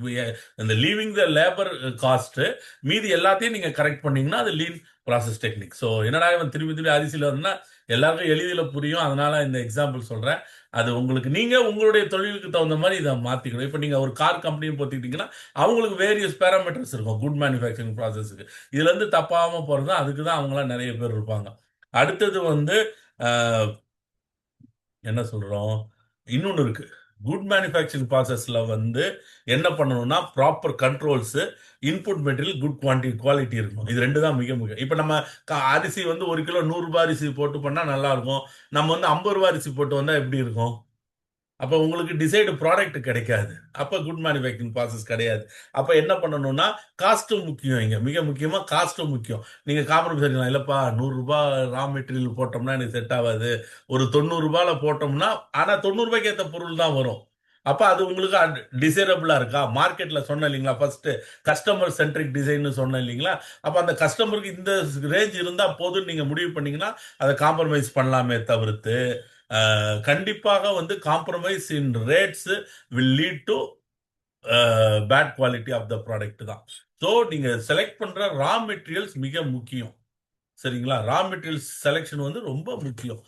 இந்த லீவிங் த லேபர் காஸ்ட், மீதி எல்லாத்தையும் நீங்க கரெக்ட் பண்ணீங்கன்னா அது லீன் ப்ராசஸ் டெக்னிக். ஸோ என்னடா இவன் திரும்பி அரிசியில் வரும்னா எல்லாருக்கும் எளிதில் புரியும், அதனால இந்த எக்ஸாம்பிள் சொல்றேன். அது உங்களுக்கு நீங்க உங்களுடைய தொழிலுக்கு தகுந்த மாதிரி இதை மாத்திக்கணும். இப்போ நீங்க ஒரு கார் கம்பெனின்னு பார்த்துக்கிட்டீங்கன்னா அவங்களுக்கு வேரியஸ் பேராமீட்டர்ஸ் இருக்கும் குட் மேனுஃபேக்சரிங் ப்ராசஸ்க்கு. இதுல இருந்து தப்பாம போறது அதுக்கு தான் அவங்களாம் நிறைய பேர் இருப்பாங்க. அடுத்தது வந்து என்ன சொல்றோம், இன்னொன்று இருக்கு. குட் மேனுஃபேக்சரிங் ப்ராசஸ்ல வந்து என்ன பண்ணணும்னா proper controls, input material, good quality இருக்கணும். இது ரெண்டு தான் மிக முக்கியம். இப்போ நம்ம அரிசி வந்து 1 கிலோ 100 ரூபாய் அரிசி போட்டு பண்ணா நல்லா இருக்கும். நம்ம வந்து 50 ரூபாய் அரிசி போட்டு வந்தா எப்படி இருக்கும்? அப்போ உங்களுக்கு டிசைடு ப்ராடக்ட் கிடைக்காது. அப்போ குட் மேனுஃபேக்சரிங் ப்ராசஸ் கிடையாது. அப்போ என்ன பண்ணணும்னா காஸ்ட்டும் முக்கியம். இங்க மிக முக்கியமா காஸ்ட்டும் முக்கியம். நீங்க காம்ப்ரமைஸ் பண்ணிக்கலாம், இல்லப்பா 100 ரூபாய் ரா மெட்டீரியல் போட்டோம்னா எனக்கு செட் ஆகாது, ஒரு 90 ரூபாயில போட்டோம்னா, ஆனா 90 ரூபாய்க்கு ஏற்ற பொருள் தான் வரும். அப்ப அது உங்களுக்கு டிசைரபிளா இருக்கா? மார்க்கெட்ல சொன்ன இல்லைங்களா, ஃபர்ஸ்ட் கஸ்டமர் சென்ட்ரிக் டிசைன் சொன்ன இல்லைங்களா. அப்ப அந்த கஸ்டமருக்கு இந்த ரேஞ்ச் இருந்தா போதும்னு நீங்க முடிவு பண்ணீங்கன்னா அதை காம்ப்ரமைஸ் பண்ணலாமே தவிர்த்து கண்டிப்பாக வந்து compromise in rates will lead to bad quality of the product தான். ஸோ நீங்க செலக்ட் பண்ற ரா மெட்டீரியல்ஸ் மிக முக்கியம். சரிங்களா, ரா மெட்டீரியல்ஸ் செலெக்ஷன் வந்து ரொம்ப முக்கியம்.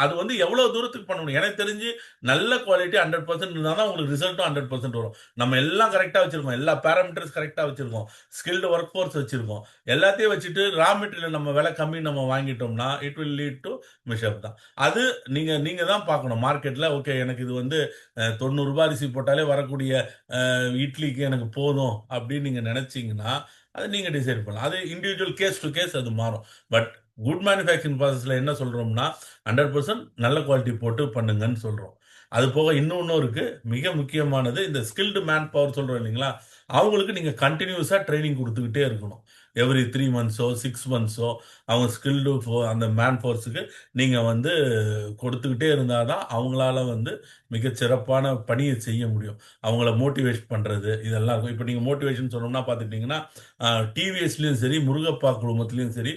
அது வந்து எவ்வளவு தூரத்துக்கு பண்ணணும். எனக்கு தெரிஞ்சு நல்ல குவாலிட்டி 100% இருந்தால் தான் உங்களுக்கு ரிசல்ட்டும் 100% வரும். நம்ம எல்லாம் கரெக்டாக வச்சிருக்கோம், எல்லா பேராமீட்டர்ஸ் கரெக்டாக வச்சிருக்கோம், ஸ்கில்டு ஒர்க் ஃபோர்ஸ் வச்சிருக்கோம், எல்லாத்தையும் வச்சுட்டு ரா மெட்டீரியல் நம்ம விலை கம்மி நம்ம வாங்கிட்டோம்னா இட் வில் லீட் டு மிஷப் தான். அது நீங்க தான் பார்க்கணும் மார்க்கெட்ல. ஓகே, எனக்கு இது வந்து 90 ரூபாய் அரிசி போட்டாலே வரக்கூடிய இட்லிக்கு எனக்கு போதும் அப்படின்னு நீங்க நினைச்சீங்கன்னா அதை நீங்கள் டிசைட் பண்ணலாம். அது இண்டிவிஜுவல் கேஸ் டு கேஸ் அது மாறும். பட் குட் மேனுஃபேக்சரிங் ப்ராசஸில் என்ன சொல்கிறோம்னா 100% நல்ல குவாலிட்டி போட்டு பண்ணுங்கன்னு சொல்கிறோம். அது போக இன்னொன்றும் இருக்குது, மிக முக்கியமானது இந்த ஸ்கில்டு மேன் பவர் சொல்கிறோம் இல்லைங்களா, அவங்களுக்கு நீங்கள் கண்டினியூஸாக ட்ரைனிங் கொடுத்துக்கிட்டே இருக்கணும். எவ்ரி 3 மந்த்ஸோ 6 மந்த்ஸோ அவங்க ஸ்கில்டு அந்த மேன் ஃபோர்ஸுக்கு நீங்கள் வந்து கொடுத்துக்கிட்டே இருந்தால் தான் அவங்களால வந்து மிகச்சிறப்பான பணியை செய்ய முடியும். அவங்கள மோட்டிவேட் பண்ணுறது இதெல்லாம் இருக்கும். இப்போ நீங்கள் மோட்டிவேஷன் சொன்னோம்னா பார்த்துக்கிட்டிங்கன்னா டிவிஎஸ்லேயும் சரி, முருகப்பா குழுமத்துலேயும் சரி,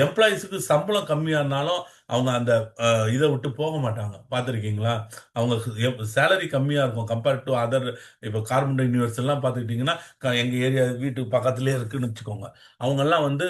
எம்ப்ளாயீஸுக்கு சம்பளம் கம்மியாக இருந்தாலும் அவங்க அந்த இதை விட்டு போக மாட்டாங்க. பார்த்துருக்கீங்களா? அவங்க சேலரி கம்மியாக இருக்கும் கம்பேர்ட் டு அதர். இப்போ கார்பன் யூனிவர்ஸ் எல்லாம் பார்த்துக்கிட்டிங்கன்னா எங்கள் ஏரியா வீட்டுக்கு பக்கத்துலேயே இருக்குன்னு வச்சுக்கோங்க. அவங்கெல்லாம் வந்து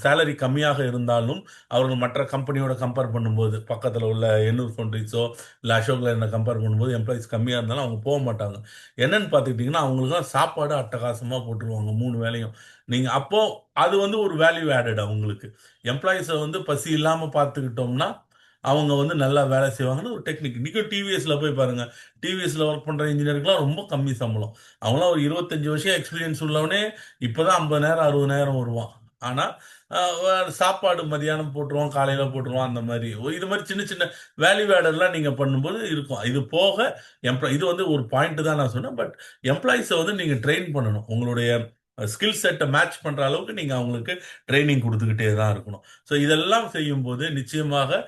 சேலரி கம்மியாக இருந்தாலும் அவர்கள் மற்ற கம்பெனியோட கம்பேர் பண்ணும்போது, பக்கத்தில் உள்ள எண்ணூர் ஃபவுண்டரிஸோ இல்லை அசோக் லைனை கம்பேர் பண்ணும்போது எம்ப்ளாயிஸ் கம்மியாக இருந்தாலும் அவங்க போக மாட்டாங்க. என்னன்னு பார்த்துக்கிட்டிங்கன்னா அவங்களுக்குலாம் சாப்பாடு அட்டகாசமாக போட்டுருவாங்க 3 வேளையும். நீங்கள் அப்போ அது வந்து ஒரு வேல்யூ ஆடட் அவங்களுக்கு. எம்ப்ளாயிஸை வந்து பசி இல்லாமல் பார்த்துக்கிட்டோம்னா அவங்க வந்து நல்லா வேலை செய்வாங்கன்னு ஒரு டெக்னிக். இன்றைக்கும் டிவிஎஸ்ல போய் பாருங்க, டிவிஎஸ்ல ஒர்க் பண்ணுற இன்ஜினியருக்குலாம் ரொம்ப கம்மி சம்பளம். அவங்களாம் ஒரு 25 வருஷம் எக்ஸ்பீரியன்ஸ் உள்ளவனே இப்போதான் 50,000 60,000 வருவான். ஆனால் சாப்பாடு மதியானம் போட்டுருவோம், காலையில் போட்டுருவோம், அந்த மாதிரி இது மாதிரி சின்ன சின்ன வேல்யூ ஆடர்லாம் நீங்கள் பண்ணும்போது இருக்கும். இது போக இது வந்து ஒரு பாயிண்ட் தான் நான் சொன்னேன். பட் எம்ப்ளாயிஸை வந்து நீங்கள் ட்ரெயின் பண்ணணும். உங்களுடைய ஸ்கில் செட்டை மேட்ச் பண்ணுற அளவுக்கு நீங்கள் அவங்களுக்கு ட்ரைனிங் கொடுத்துக்கிட்டே தான் இருக்கணும். ஸோ இதெல்லாம் செய்யும்போது நிச்சயமாக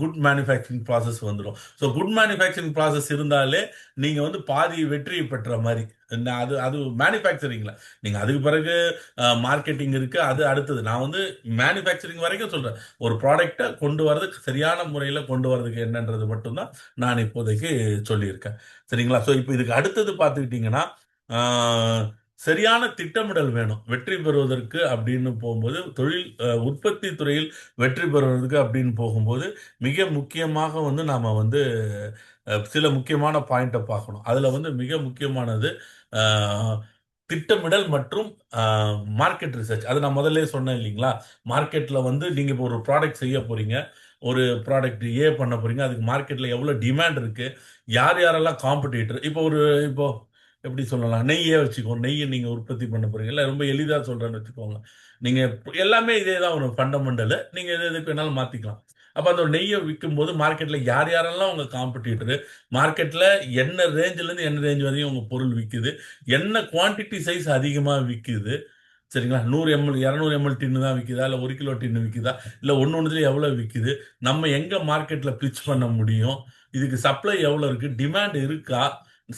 குட் மேனுஃபேக்சரிங் ப்ராசஸ் வந்துடும். ஸோ குட் மேனுஃபேக்சரிங் ப்ராசஸ் இருந்தாலே நீங்கள் வந்து பாதி வெற்றி பெற்ற மாதிரி. அது மேனுஃபேக்சரிங்கில் நீங்கள் அதுக்கு பிறகு மார்க்கெட்டிங் இருக்குது, அது அடுத்தது. நான் வந்து மேனுஃபேக்சரிங் வரைக்கும் சொல்கிறேன். ஒரு ப்ராடக்டை கொண்டு வரதுக்கு சரியான முறையில் கொண்டு வரதுக்கு என்னன்றது மட்டும்தான் நான் இப்போதைக்கு சொல்லியிருக்கேன். சரிங்களா? ஸோ இப்போ இதுக்கு அடுத்தது பார்த்துக்கிட்டிங்கன்னா சரியான திட்டமிடல் வேணும் வெற்றி பெறுவதற்கு அப்படின்னு போகும்போது. தொழில் உற்பத்தி துறையில் வெற்றி பெறுவதற்கு அப்படின்னு போகும்போது மிக முக்கியமாக வந்து நாம் வந்து சில முக்கியமான பாயிண்ட்டை பார்க்கணும். அதில் வந்து மிக முக்கியமானது திட்டமிடல் மற்றும் மார்க்கெட் ரிசர்ச். அது நான் முதல்ல சொன்னேன் இல்லைங்களா, மார்க்கெட்டில் வந்து நீங்கள் இப்போ ஒரு ப்ராடக்ட் செய்ய போகிறீங்க, ஒரு ப்ராடக்ட் ஏ பண்ண போகிறீங்க, அதுக்கு மார்க்கெட்டில் எவ்வளோ டிமாண்ட் இருக்குது, யாரெல்லாம் காம்படிட்டர். இப்போ எப்படி சொல்லலாம், நெய்யே வச்சுக்கோ, நெய்யை நீங்கள் உற்பத்தி பண்ண போகிறீங்க, இல்லை ரொம்ப எளிதாக சொல்கிறேன்னு வச்சுக்கோங்க. நீங்கள் எல்லாமே இதே தான் ஒரு ஃபண்டமெண்டலு, நீங்கள் எதுக்கு வேணாலும் மாற்றிக்கலாம். அப்போ அந்த நெய்யை விற்கும்போது மார்க்கெட்டில் யாரெல்லாம் உங்கள் காம்படிட்டரு, மார்க்கெட்டில் என்ன ரேஞ்சிலேருந்து என்ன ரேஞ்ச் வரையும் உங்கள் பொருள் விற்குது, என்ன குவான்டிட்டி சைஸ் அதிகமாக விற்குது. சரிங்களா? 100 ml 200 ml டின்னு தான் விற்குதா, இல்லை 1 கிலோ டின்னு விற்குதா, இல்லை ஒன்றுல எவ்வளோ விற்குது, நம்ம எங்கே மார்க்கெட்டில் பிச் பண்ண முடியும், இதுக்கு சப்ளை எவ்வளோ இருக்குது, டிமாண்ட் இருக்கா.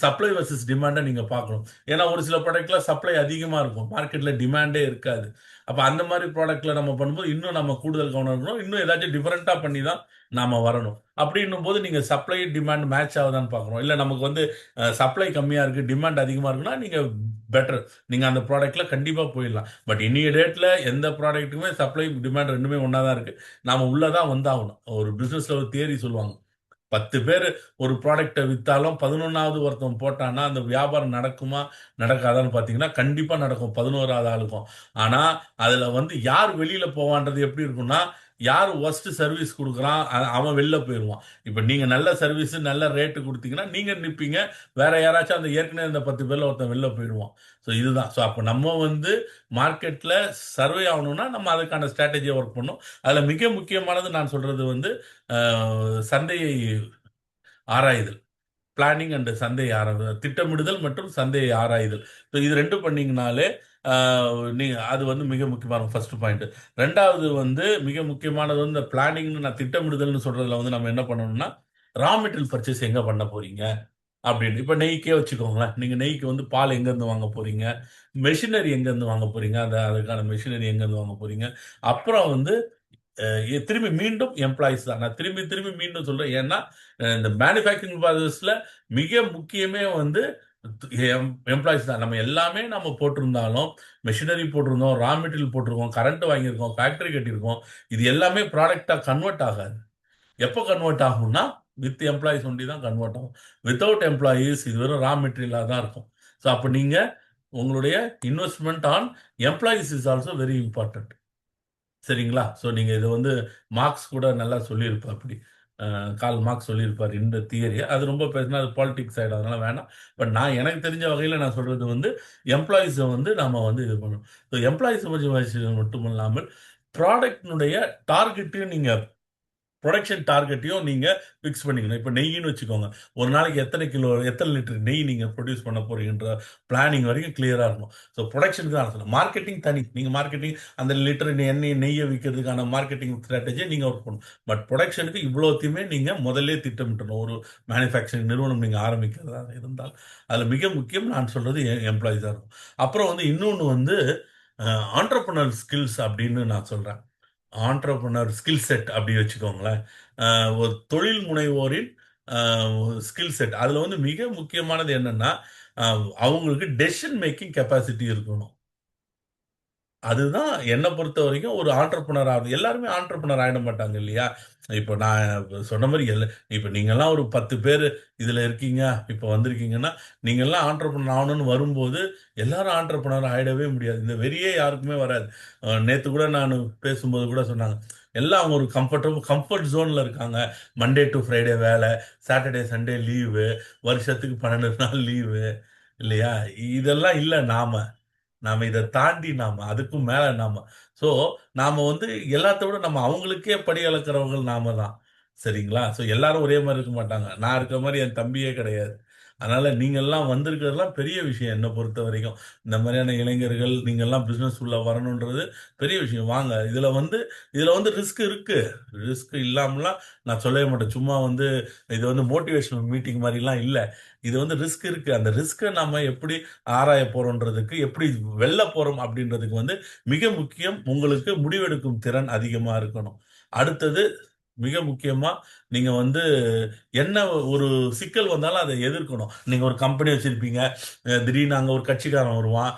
சப்ளை வர்சஸ் டிமாண்டை நீங்கள் பார்க்கணும். ஏன்னா ஒரு சில ப்ராடக்ட்லாம் சப்ளை அதிகமாக இருக்கும், மார்க்கெட்டில் டிமாண்டே இருக்காது. அப்போ அந்த மாதிரி ப்ராடக்ட்டில் நம்ம பண்ணும்போது இன்னும் நம்ம கூடுதல் கவனம் இருக்கணும். இன்னும் ஏதாச்சும் டிஃப்ரெண்ட்டாக பண்ணி தான் நாம் வரணும். அப்படின்னும் போது நீங்கள் சப்ளை டிமாண்ட் மேட்ச் ஆகுதான்னு பார்க்கணும். இல்லை நமக்கு வந்து சப்ளை கம்மியாக இருக்குது, டிமாண்ட் அதிகமாக இருக்குன்னா நீங்கள் பெட்டர், நீங்கள் அந்த ப்ராடக்ட்டில் கண்டிப்பாக போயிடலாம். பட் இன்னைய டேட்டில் எந்த ப்ராடக்ட்டுக்குமே சப்ளை டிமாண்ட் ரெண்டுமே ஒன்றா தான் இருக்குது. நாம் உள்ளே தான் வந்தாகணும். ஒரு பிஸ்னஸில் ஒரு தியரி சொல்லுவாங்க, 10 பேர் ஒரு ப்ராடக்டை விற்றாலும் 11வது ஒருத்தன் போட்டான்னா அந்த வியாபாரம் நடக்குமா நடக்காதான்னு பார்த்தீங்கன்னா கண்டிப்பாக நடக்கும் 11வது ஆளுக்கும். ஆனால் அதில் வந்து யார் வெளியில் போவான்றது எப்படி இருக்குன்னா, யார் ஒஸ்ட் சர்வீஸ் கொடுக்குறான் அவன் வெளில போயிடுவான். இப்போ நீங்கள் நல்ல சர்வீஸ் நல்ல ரேட்டு கொடுத்தீங்கன்னா நீங்கள் நிற்பீங்க, வேற யாராச்சும் அந்த ஏற்கனவே இந்த 10 பேரில் ஒருத்தன் வெளில போயிடுவான். ஸோ இதுதான். ஸோ அப்போ நம்ம வந்து மார்க்கெட்டில் சர்வே ஆகணும்னா நம்ம அதுக்கான ஸ்ட்ராட்டஜியை ஒர்க் பண்ணணும். அதில் மிக முக்கியமானது நான் சொல்கிறது வந்து சந்தையை ஆராய்தல், பிளானிங் அண்ட் சந்தை ஆராய்தல், திட்டமிடுதல் மற்றும் சந்தையை ஆராய்தல். ஸோ இது 2 பண்ணிங்கனாலே அது வந்து மிக முக்கியமான ஃபர்ஸ்ட் பாயிண்ட். 2வது வந்து மிக முக்கியமானது வந்து இந்த பிளானிங்னு நான் திட்டமிடுதல்னு சொல்றதுல வந்து நம்ம என்ன பண்ணணும்னா, ரா மெட்டீரியல் பர்ச்சேஸ் எங்கே பண்ண போறீங்க அப்படின்னு. இப்போ நெய்க்கே வச்சுக்கோங்களேன், நீங்கள் நெய்க்கு வந்து பால் எங்கேருந்து வாங்க போறீங்க, மெஷினரி எங்கேருந்து வாங்க போறீங்க, அதுக்கான மெஷினரி எங்கேருந்து வாங்க போறீங்க, அப்புறம் வந்து திரும்பி மீண்டும் எம்ப்ளாயிஸ் தான். நான் திரும்பி திரும்பி மீண்டும் சொல்றேன். ஏன்னா இந்த மேனுஃபேக்சரிங் ப்ராசஸ்ல மிக முக்கியமே வந்து எம்ப்ளாயிஸ் தான். நம்ம எல்லாமே நம்ம போட்டிருந்தாலும், மெஷினரி போட்டிருந்தோம், ரா மெட்டீரியல் போட்டிருக்கோம், கரண்ட் வாங்கியிருக்கோம், ஃபேக்டரி கட்டியிருக்கோம், இது எல்லாமே ப்ராடக்டாக கன்வெர்ட் ஆகாது. எப்போ கன்வெர்ட் ஆகும்னா வித் எம்ப்ளாயிஸ் ஒண்டி தான் கன்வெர்ட் ஆகும். வித்தவுட் எம்ப்ளாயீஸ் இது வெறும் ரா மெட்டீரியலாக தான் இருக்கும். ஸோ அப்போ நீங்கள் உங்களுடைய investment on employees is also very important. சரிங்களா? ஸோ நீங்கள் இதை வந்து மார்க்ஸ் கூட நல்லா சொல்லியிருப்பேன். அப்படி கால் மார்க்ஸ் சொல்லியிருப்பார் இந்த தியரி. அது ரொம்ப பேசினா அது பாலிடிக்ஸ் சைடு, அதனால வேணாம். பட் நான் எனக்கு தெரிஞ்ச வகையில் நான் சொல்றது வந்து எம்ப்ளாயிஸை வந்து நாம வந்து இது பண்ணணும். ஸோ எம்ப்ளாயிஸ் மட்டும் இல்லாமல் ப்ராடக்ட்னுடைய டார்கெட்டையும் நீங்க ப்ரொடக்ஷன் டார்கெட்டையும் நீங்க ஃபிக்ஸ் பண்ணிக்கணும். இப்போ நெய்ன்னு வச்சுக்கோங்க, ஒரு நாளைக்கு எத்தனை லிட்டர் நெய் நீங்க ப்ரொடியூஸ் பண்ண போறீங்கன்ற பிளானிங் வரைக்கும் கிளியரா இருக்கணும். ஸோ ப்ரொடக்ஷனுக்கு தான் சொல்லணும். மார்க்கெட்டிங் தனி, நீங்க மார்க்கெட்டிங் அந்த லிட்டர் நெய்யை விற்கிறதுக்கான மார்க்கெட்டிங் ஸ்ட்ராட்டஜியை நீங்க ஒர்க் பண்ணணும். பட் ப்ரொடக்ஷனுக்கு இவ்வளோத்தையுமே நீங்க முதல்ல திட்டமிட்டணும். ஒரு மேனுஃபேக்சரிங் நிறுவனம் நீங்க ஆரம்பிக்கிறதா இருந்தால் அதில் மிக முக்கியம் நான் சொல்றது எம்ப்ளாயிஸாக இருக்கும். அப்புறம் வந்து இன்னொன்று வந்து ஆண்டர்பிரினர் ஸ்கில்ஸ் அப்படின்னு நான் சொல்றேன். ஆண்டர்பிரினர் ஸ்கில் செட் அப்படி வச்சுக்கோங்களேன். ஒரு தொழில் முனைவோரின் ஸ்கில் செட், அதில் வந்து மிக முக்கியமானது என்னன்னா அவங்களுக்கு டெசிஷன் மேக்கிங் கெப்பாசிட்டி இருக்கணும். அதுதான் என்னை பொறுத்த வரைக்கும் ஒரு ஆண்டர்பிரினர் ஆகுது. எல்லாருமே ஆண்டர்பிரினர் ஆகிட மாட்டாங்க இல்லையா? இப்போ நான் சொன்ன மாதிரி இப்போ நீங்கள்லாம் ஒரு 10 பேர் இதில் இருக்கீங்க, இப்போ வந்திருக்கீங்கன்னா நீங்கள்லாம் ஆண்டர்பிரினர் ஆகணும்னு வரும்போது எல்லாரும் ஆண்டர்பிரினர் ஆகிடவே முடியாது. இந்த வெறியே யாருக்குமே வராது. நேற்று கூட நான் பேசும்போது கூட சொன்னாங்க, எல்லாம் அவங்க ஒரு கம்ஃபர்ட் ஜோனில் இருக்காங்க. மண்டே டு ஃப்ரைடே வேலை, சாட்டர்டே சண்டே லீவு, வருஷத்துக்கு 12 நாள் லீவு இல்லையா? இதெல்லாம் இல்லை. நாம இதை தாண்டி அதுக்கும் மேல ஸோ நாம வந்து எல்லாத்த விட அவங்களுக்கே படி அளக்கிறவர்கள் நாம தான். சரிங்களா? ஸோ எல்லாரும் ஒரே மாதிரி இருக்க மாட்டாங்க. நான் இருக்க மாதிரி என் தம்பியே கிடையாது. அதனால நீங்கள்லாம் வந்திருக்கிறதுலாம் பெரிய விஷயம் என்னை பொறுத்த வரைக்கும். இந்த மாதிரியான இளைஞர்கள் நீங்கள்லாம் பிஸ்னஸ் உள்ள வரணுன்றது பெரிய விஷயம். வாங்க, இதுல வந்து ரிஸ்க் இருக்கு. ரிஸ்க் இல்லாமலாம் நான் சொல்லவே மாட்டேன். சும்மா வந்து இது வந்து மோட்டிவேஷனல் மீட்டிங் மாதிரிலாம் இல்லை. இது வந்து ரிஸ்க் இருக்கு. அந்த ரிஸ்க்கை நம்ம எப்படி ஆராய போறோன்றதுக்கு, எப்படி வெல்ல போறோம் அப்படின்றதுக்கு வந்து மிக முக்கியம் உங்களுக்கு முடிவெடுக்கும் திறன் அதிகமா இருக்கணும். அடுத்தது மிக முக்கியமா நீங்க வந்து என்ன ஒரு சிக்கல் வந்தாலும் அதை எதிர்க்கணும். நீங்க ஒரு கம்பெனி வச்சிருப்பீங்க, திடீர்னு அங்க ஒரு கட்சிக்காரன் வருவான்,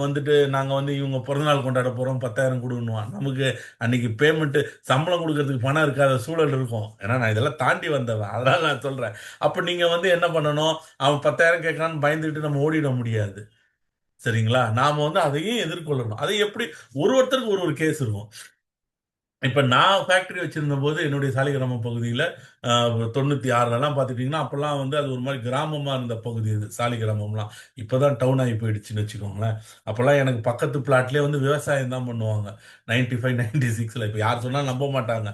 வந்துட்டு நாங்க வந்து இவங்க பிறந்தநாள் கொண்டாட போறோம் 10,000 கொடுன்னுவான். நமக்கு அன்னைக்கு பேமெண்ட் சம்பளம் கொடுக்கறதுக்கு பணம் இருக்காத சூழல் இருக்கும். ஏன்னா நான் இதெல்லாம் தாண்டி வந்தவன், அதனால நான் சொல்றேன். அப்ப நீங்க வந்து என்ன பண்ணணும், அவன் 10,000 கேட்கறான்னு பயந்துட்டு நம்ம ஓடிட முடியாது. சரிங்களா? நாம வந்து அதையும் எதிர்கொள்ளணும். அதை எப்படி ஒருத்தருக்கு ஒரு கேஸ் இருக்கும். இப்ப நான் ஃபேக்டரி வச்சிருந்த போது என்னுடைய சாலிகிராமம் பகுதியில 96லலாம் பார்த்துட்டீங்கன்னா, அப்பலாம் வந்து அது ஒரு மாதிரி கிராமமா இருந்த பகுதி அது சாலிகிராமம்லாம். இப்பதான் டவுன் ஆகி போயிடுச்சுன்னு வச்சுக்கோங்களேன். அப்பலாம் எனக்கு பக்கத்து பிளாட்லயே வந்து விவசாயம் தான் பண்ணுவாங்க. 95, 96ல. இப்ப யார் சொன்னாலும் நம்ப மாட்டாங்க.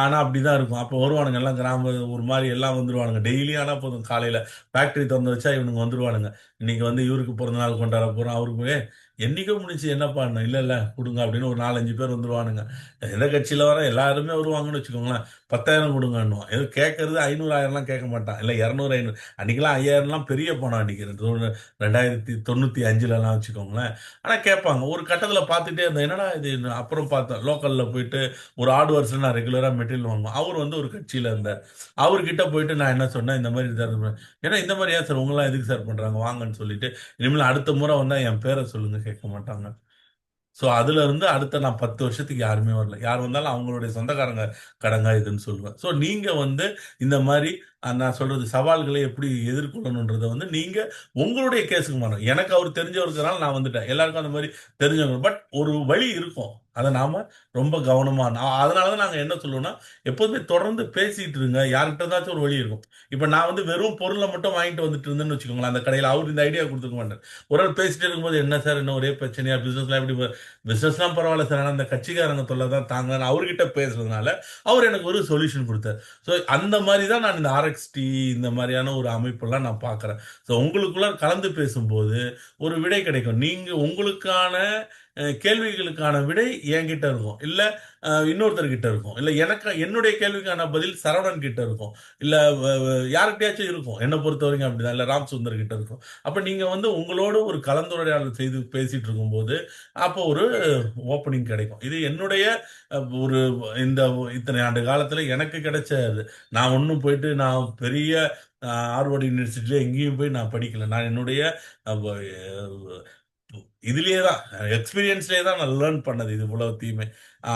ஆனா அப்படிதான் இருக்கும். அப்போ வருவானுங்க எல்லாம் ஒரு மாதிரி எல்லாம் வந்துருவானுங்க. டெய்லி ஆனா போதும், காலையில ஃபேக்டரி திறந்து வச்சா இவனுங்க வந்துருவானுங்க. இன்னைக்கு வந்து இவருக்கு பிறந்த நாள் கொண்டாட போறோம், அவருக்கு என்னைக்கோ முடிச்சு என்னப்பா இல்ல கொடுங்க அப்படின்னு ஒரு 4-5 பேர் வந்துருவானுங்க. எந்த கட்சியில வர எல்லாருமே வருவாங்கன்னு வச்சுக்கோங்களேன். 10,000 கொடுங்கன்னுவான். எது கேட்கறது 500, 1000லாம் கேட்க மாட்டான். இல்லை 200, 500 அன்னைக்கெல்லாம் 5000லாம் பெரிய பணம். அன்னைக்கு 2095லலாம் வச்சுக்கோங்களேன். ஆனால் கேட்பாங்க. ஒரு கட்டத்தில் பார்த்துட்டே இருந்தேன், என்னடா இது. அப்புறம் பார்த்தேன், லோக்கலில் போயிட்டு ஒரு ஆடு வருஷம் நான் ரெகுலராக மெட்டீரியல் வாங்குவேன். அவர் வந்து ஒரு கட்சியில் இருந்தார். அவர்கிட்ட போயிட்டு நான் என்ன சொன்னேன், இந்த மாதிரி ஏன்னா இந்த மாதிரி ஏன் சார் உங்களாம் எதுக்கு சார் பண்ணுறாங்க வாங்கன்னு சொல்லிட்டு, இனிமேல் அடுத்த முறை வந்தால் என் பேரை சொல்லுங்க கேட்க மாட்டாங்க. ஸோ அதுல இருந்து அடுத்த நான் 10 வருஷத்துக்கு யாருமே வரல. யார் வந்தாலும் அவங்களுடைய சொந்தக்காரங்க கடங்க இதுன்னு சொல்லுவேன். ஸோ நீங்க வந்து இந்த மாதிரி நான் சொல்றது சவால்களை எப்படி எதிர்கொள்ளணுன்றதை வந்து நீங்க உங்களுடைய கேஸுக்கு மாறணும். எனக்கு அவர் தெரிஞ்சவருக்கிறனால நான் வந்துட்டேன். எல்லாருக்கும் அந்த மாதிரி தெரிஞ்சவங்க. பட் ஒரு வழி இருக்கும். அதை நாம ரொம்ப கவனமா அதனாலதான் நாங்க என்ன சொல்லுவோம்னா, எப்போதுமே தொடர்ந்து பேசிட்டு இருங்க. யார்கிட்டதாச்சும் ஒரு வழி இருக்கும். இப்ப நான் வந்து வெறும் பொருளை மட்டும் வாங்கிட்டு வந்துட்டு இருந்தேன்னு வச்சுக்கோங்களேன், அந்த கடையில் அவர் இந்த ஐடியா கொடுத்துக்க மாட்டார். ஒரு ஆள் பேசிட்டே இருக்கும்போது, என்ன சார் என்ன ஒரே பிரச்சனையா, பிசினஸ்லாம் எப்படி, பிசினஸ்லாம் பரவாயில்ல சார், ஆனால் அந்த கட்சிக்காரங்க தொல்லை தான் தாங்கன்னு அவர்கிட்ட பேசுறதுனால அவர் எனக்கு ஒரு சொல்யூஷன் கொடுத்தார். ஸோ அந்த மாதிரி தான் நான் இந்த RXT இந்த மாதிரியான ஒரு அமைப்பெல்லாம் நான் பார்க்குறேன். ஸோ உங்களுக்குள்ள கலந்து பேசும்போது ஒரு விடை கிடைக்கும். நீங்க உங்களுக்கான கேள்விகளுக்கான விடை என்கிட்ட இருக்கும், இல்லை இன்னொருத்தர்கிட்ட இருக்கும், இல்லை என்னுடைய கேள்விக்கான பதில் சரவணன் கிட்ட இருக்கும், இல்லை யார்கிட்டயாச்சும் இருக்கும். என்னை பொறுத்த வரைக்கும் அப்படிதான், இல்லை ராம் சுந்தர் கிட்ட இருக்கும். அப்போ நீங்க வந்து உங்களோட ஒரு கலந்துரையாடல் செய்து பேசிட்டு இருக்கும்போது அப்போ ஒரு ஓப்பனிங் கிடைக்கும். இது என்னுடைய ஒரு இத்தனை ஆண்டு காலத்துல எனக்கு கிடைச்ச நான் ஒன்றும் போயிட்டு நான் பெரிய ஹார்வர்ட் யூனிவர்சிட்டியில எங்கேயும் போய் நான் படிக்கல. நான் என்னுடைய இதுலயே தான் எக்ஸ்பீரியன்ஸ்லேயே தான் நான் லேர்ன் பண்ணது இது உலகத்தையுமே.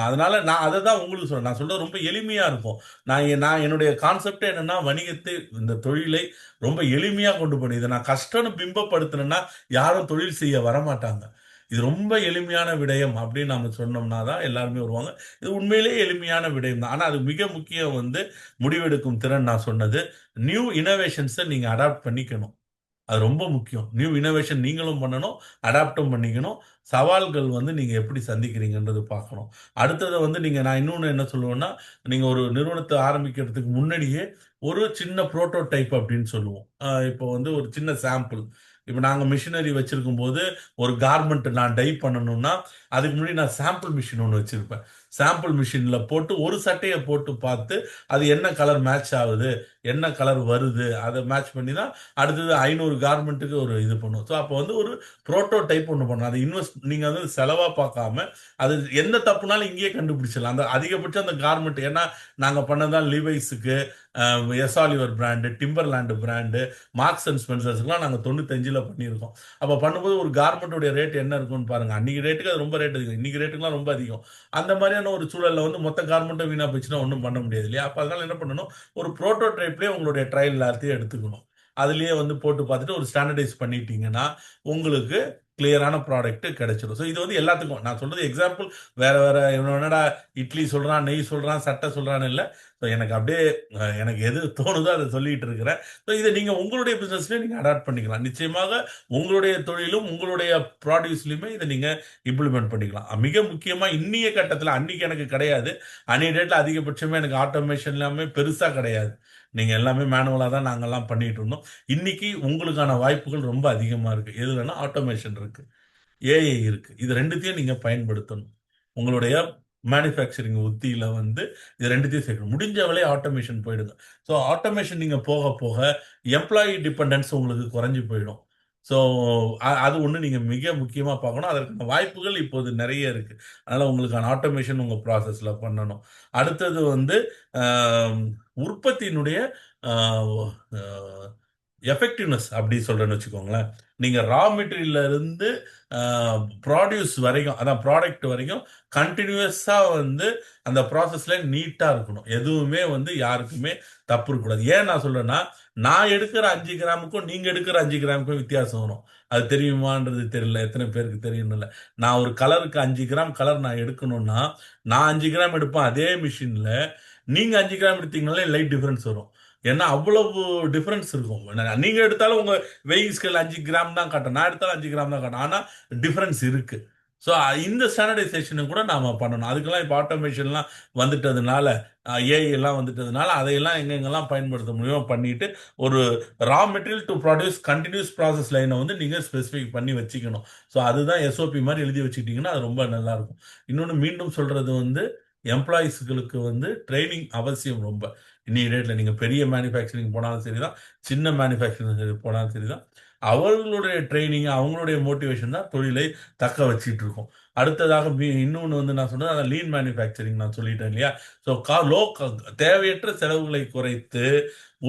அதனால நான் அதை தான் உங்களுக்கு சொல்றேன். நான் சொல்றது ரொம்ப எளிமையா இருக்கும். நான் என்னுடைய கான்செப்டே என்னன்னா, வணிகத்தை, இந்த தொழிலை ரொம்ப எளிமையா கொண்டு போய், இதை நான் கஷ்டம்னு பிம்பப்படுத்தினேன்னா யாரும் தொழில் செய்ய வரமாட்டாங்க. இது ரொம்ப எளிமையான விடயம் அப்படின்னு நம்ம சொன்னோம்னா தான் எல்லாருமே வருவாங்க. இது உண்மையிலேயே எளிமையான விடயம் தான். ஆனால் அது மிக முக்கியம் வந்து முடிவெடுக்கும் திறன். நான் சொன்னது நியூ இனோவேஷன்ஸை நீங்கள் அடாப்ட் பண்ணிக்கணும். அது ரொம்ப முக்கியம். நியூ இனோவேஷன் நீங்களும் பண்ணணும், அடாப்டும் பண்ணிக்கணும். சவால்கள் வந்து நீங்க எப்படி சந்திக்கிறீங்கன்றது பார்க்கணும். அடுத்தது வந்து நான் இன்னொன்னு என்ன சொல்லுவேன்னா, நீங்க ஒரு நிறுவனத்தை ஆரம்பிக்கிறதுக்கு முன்னாடியே ஒரு சின்ன புரோட்டோடைப் அப்படின்னு சொல்லுவோம். இப்போ வந்து ஒரு சின்ன சாம்பிள். இப்போ நாங்க மிஷினரி வச்சிருக்கும்போது, ஒரு கார்மெண்ட் நான் டை பண்ணணும்னா, அதுக்கு முன்னாடி நான் சாம்பிள் மிஷின் ஒண்ணு வச்சிருப்பேன். சாம்பிள் மிஷின்ல போட்டு ஒரு சட்டைய போட்டு பார்த்து, அது என்ன கலர் மேட்ச் ஆகுது, என்ன கலர் வருது, அதை மேட்ச் பண்ணி தான் அடுத்தது 500 கார்மெண்ட்டுக்கு ஒரு இது பண்ணுவோம். ஸோ அப்போ வந்து ஒரு புரோட்டோடைப் ஒன்று பண்ணணும். அதை நீங்க வந்து செலவா பார்க்காம, அது எந்த தப்புனாலும் இங்கேயே கண்டுபிடிச்சிடலாம். அந்த அதிகபட்சம் அந்த கார்மெண்ட், ஏன்னா நாங்க பண்ணதான் லிவைஸுக்கு, S Oliver brand, Timberland brand, Marks and ஸ்பென்சர்ஸ்க்குலாம் நாங்கள் 95ல் பண்ணியிருக்கோம். அப்போ பண்ணும்போது ஒரு கார்மெண்ட்டுடைய ரேட் என்ன இருக்கும்னு பாருங்க. அன்னைக்கு ரேட்டுக்கு அது ரொம்ப ரேட் அதிகம், இன்னைக்கு ரேட்டுக்குலாம் ரொம்ப அதிகம். அந்த மாதிரியான ஒரு சூழல்ல வந்து மொத்த கார்மெண்ட்டும் வீணா போச்சுன்னா ஒன்றும் பண்ண முடியாது இல்லையா? அப்போ அதனால என்ன பண்ணணும், ஒரு புரோட்டோடைப்லேயே உங்களுடைய ட்ரையல் எல்லாத்தையும் எடுத்துக்கணும். அதுலயே வந்து போட்டு பார்த்துட்டு ஒரு ஸ்டாண்டர்டைஸ் பண்ணிட்டீங்கன்னா உங்களுக்கு கிளியரான ப்ராடக்ட் கிடைச்சிடும். ஸோ இது வந்து எல்லாத்துக்கும் நான் சொல்றது எக்ஸாம்பிள். வேற வேற என்னடா இட்லி சொல்றான், நெய் சொல்றான், சட்டை சொல்றான்னு இல்லை. ஸோ எனக்கு அப்படியே எனக்கு எது தோணுதோ அதை சொல்லிட்டு இருக்கிறேன். ஸோ இதை நீங்க உங்களுடைய பிசினஸ்லயே நீங்க அடாப்ட் பண்ணிக்கலாம். நிச்சயமாக உங்களுடைய தொழிலும் உங்களுடைய ப்ராடியூஸ்லயுமே இதை நீங்க இம்ப்ளிமெண்ட் பண்ணிக்கலாம். மிக முக்கியமா இன்னைய கட்டத்தில், அன்னைக்கு எனக்கு கிடையாது, அன்னைய டேட்ல அதிகபட்சமே எனக்கு ஆட்டோமேஷன் எல்லாமே பெருசா கிடையாது. நீங்க எல்லாமே மேனுவலா தான் நாங்கெல்லாம் பண்ணிட்டு இருந்தோம். இன்னைக்கு உங்களுக்கான வாய்ப்புகள் ரொம்ப அதிகமா இருக்கு. எதுலன்னா ஆட்டோமேஷன் இருக்கு, ஏஐ இருக்கு. இது ரெண்டுத்தையும் நீங்க பயன்படுத்தணும். உங்களுடைய மேனுஃபேக்சரிங் உத்தியில வந்து இது ரெண்டுத்தையும் சேர்க்கணும். முடிஞ்ச வரை ஆட்டோமேஷன் போயிடுங்க. ஸோ ஆட்டோமேஷன் நீங்க போக போக எம்ப்ளாயி டிபெண்டன்ஸ் உங்களுக்கு குறைஞ்சு போயிடும். ஸோ அது ஒன்று நீங்க மிக முக்கியமா பார்க்கணும். அதற்கான வாய்ப்புகள் இப்போது நிறைய இருக்கு. அதனால உங்களுக்கான ஆட்டோமேஷன் உங்க ப்ராசஸ்ல பண்ணணும். அடுத்தது வந்து உற்பத்தியினுடைய எஃபெக்டிவ்னஸ் அப்படி சொல்றேன்னு வச்சுக்கோங்களேன். நீங்க ரா மெட்டீரியல்ல இருந்து ப்ராடியூஸ் வரைக்கும், அதான் ப்ராடக்ட் வரைக்கும் கண்டினியூஸா வந்து அந்த ப்ராசஸ்ல நீட்டா இருக்கணும். எதுவுமே வந்து யாருக்குமே தப்பு இருக்கக்கூடாது. ஏன் நான் சொல்றேன்னா, நான் எடுக்கிற 5 கிராமுக்கும் நீங்க எடுக்கிற 5 கிராமுக்கும் வித்தியாசம் வரும். அது தெரியுமான்றது தெரியல, எத்தனை பேருக்கு தெரியும் இல்லை. நான் ஒரு கலருக்கு 5 கிராம் கலர் நான் எடுக்கணும்னா, நான் 5 கிராம் எடுப்பேன். அதே மிஷின்ல நீங்க 5 கிராம் எடுத்தீங்கனாலே லைட் டிஃபரன்ஸ் வரும். ஏன்னா அவ்வளவு டிஃபரன்ஸ் இருக்கும். நீங்க எடுத்தாலும் உங்க வெயிங் ஸ்கேல் 5 கிராம் தான் காட்டும், நான் எடுத்தாலும் 5 கிராம் தான் காட்டும். ஆனா டிஃபரன்ஸ் இருக்கு. ஸோ இந்த ஸ்டாண்டர்டைசேஷனை கூட நாம பண்ணணும். அதுக்கெல்லாம் இப்போ ஆட்டோமேஷன்லாம் வந்துட்டதுனால, ஏஐ எல்லாம் வந்துட்டதுனால, அதையெல்லாம் எங்கெங்கெல்லாம் பயன்படுத்த முடியுமோ பண்ணிட்டு, ஒரு raw material to produce continuous process லைனை வந்து நீங்க ஸ்பெசிஃபை பண்ணி வச்சுக்கணும். ஸோ அதுதான் எஸ்ஓபி மாதிரி எழுதி வச்சுக்கிட்டீங்கன்னா அது ரொம்ப நல்லா இருக்கும். இன்னொன்று மீண்டும் சொல்றது வந்து, எம்ப்ளாயிஸ்களுக்கு வந்து ட்ரைனிங் அவசியம் ரொம்ப. இன்னைய டேட்ல நீங்க பெரிய மேனுஃபேக்சரிங் போனாலும் சரிதான், சின்ன மேனுஃபேக்சரிங் போனாலும் சரிதான், அவர்களுடைய ட்ரைனிங், அவங்களுடைய மோட்டிவேஷன் தான் தொழிலை தக்க வச்சிட்டு இருக்கும். அடுத்ததாக இன்னொன்று வந்து நான் சொன்னது அதான் லீன் மேனுஃபேக்சரிங் நான் சொல்லிட்டேன் இல்லையா? ஸோ தேவையற்ற செலவுகளை குறைத்து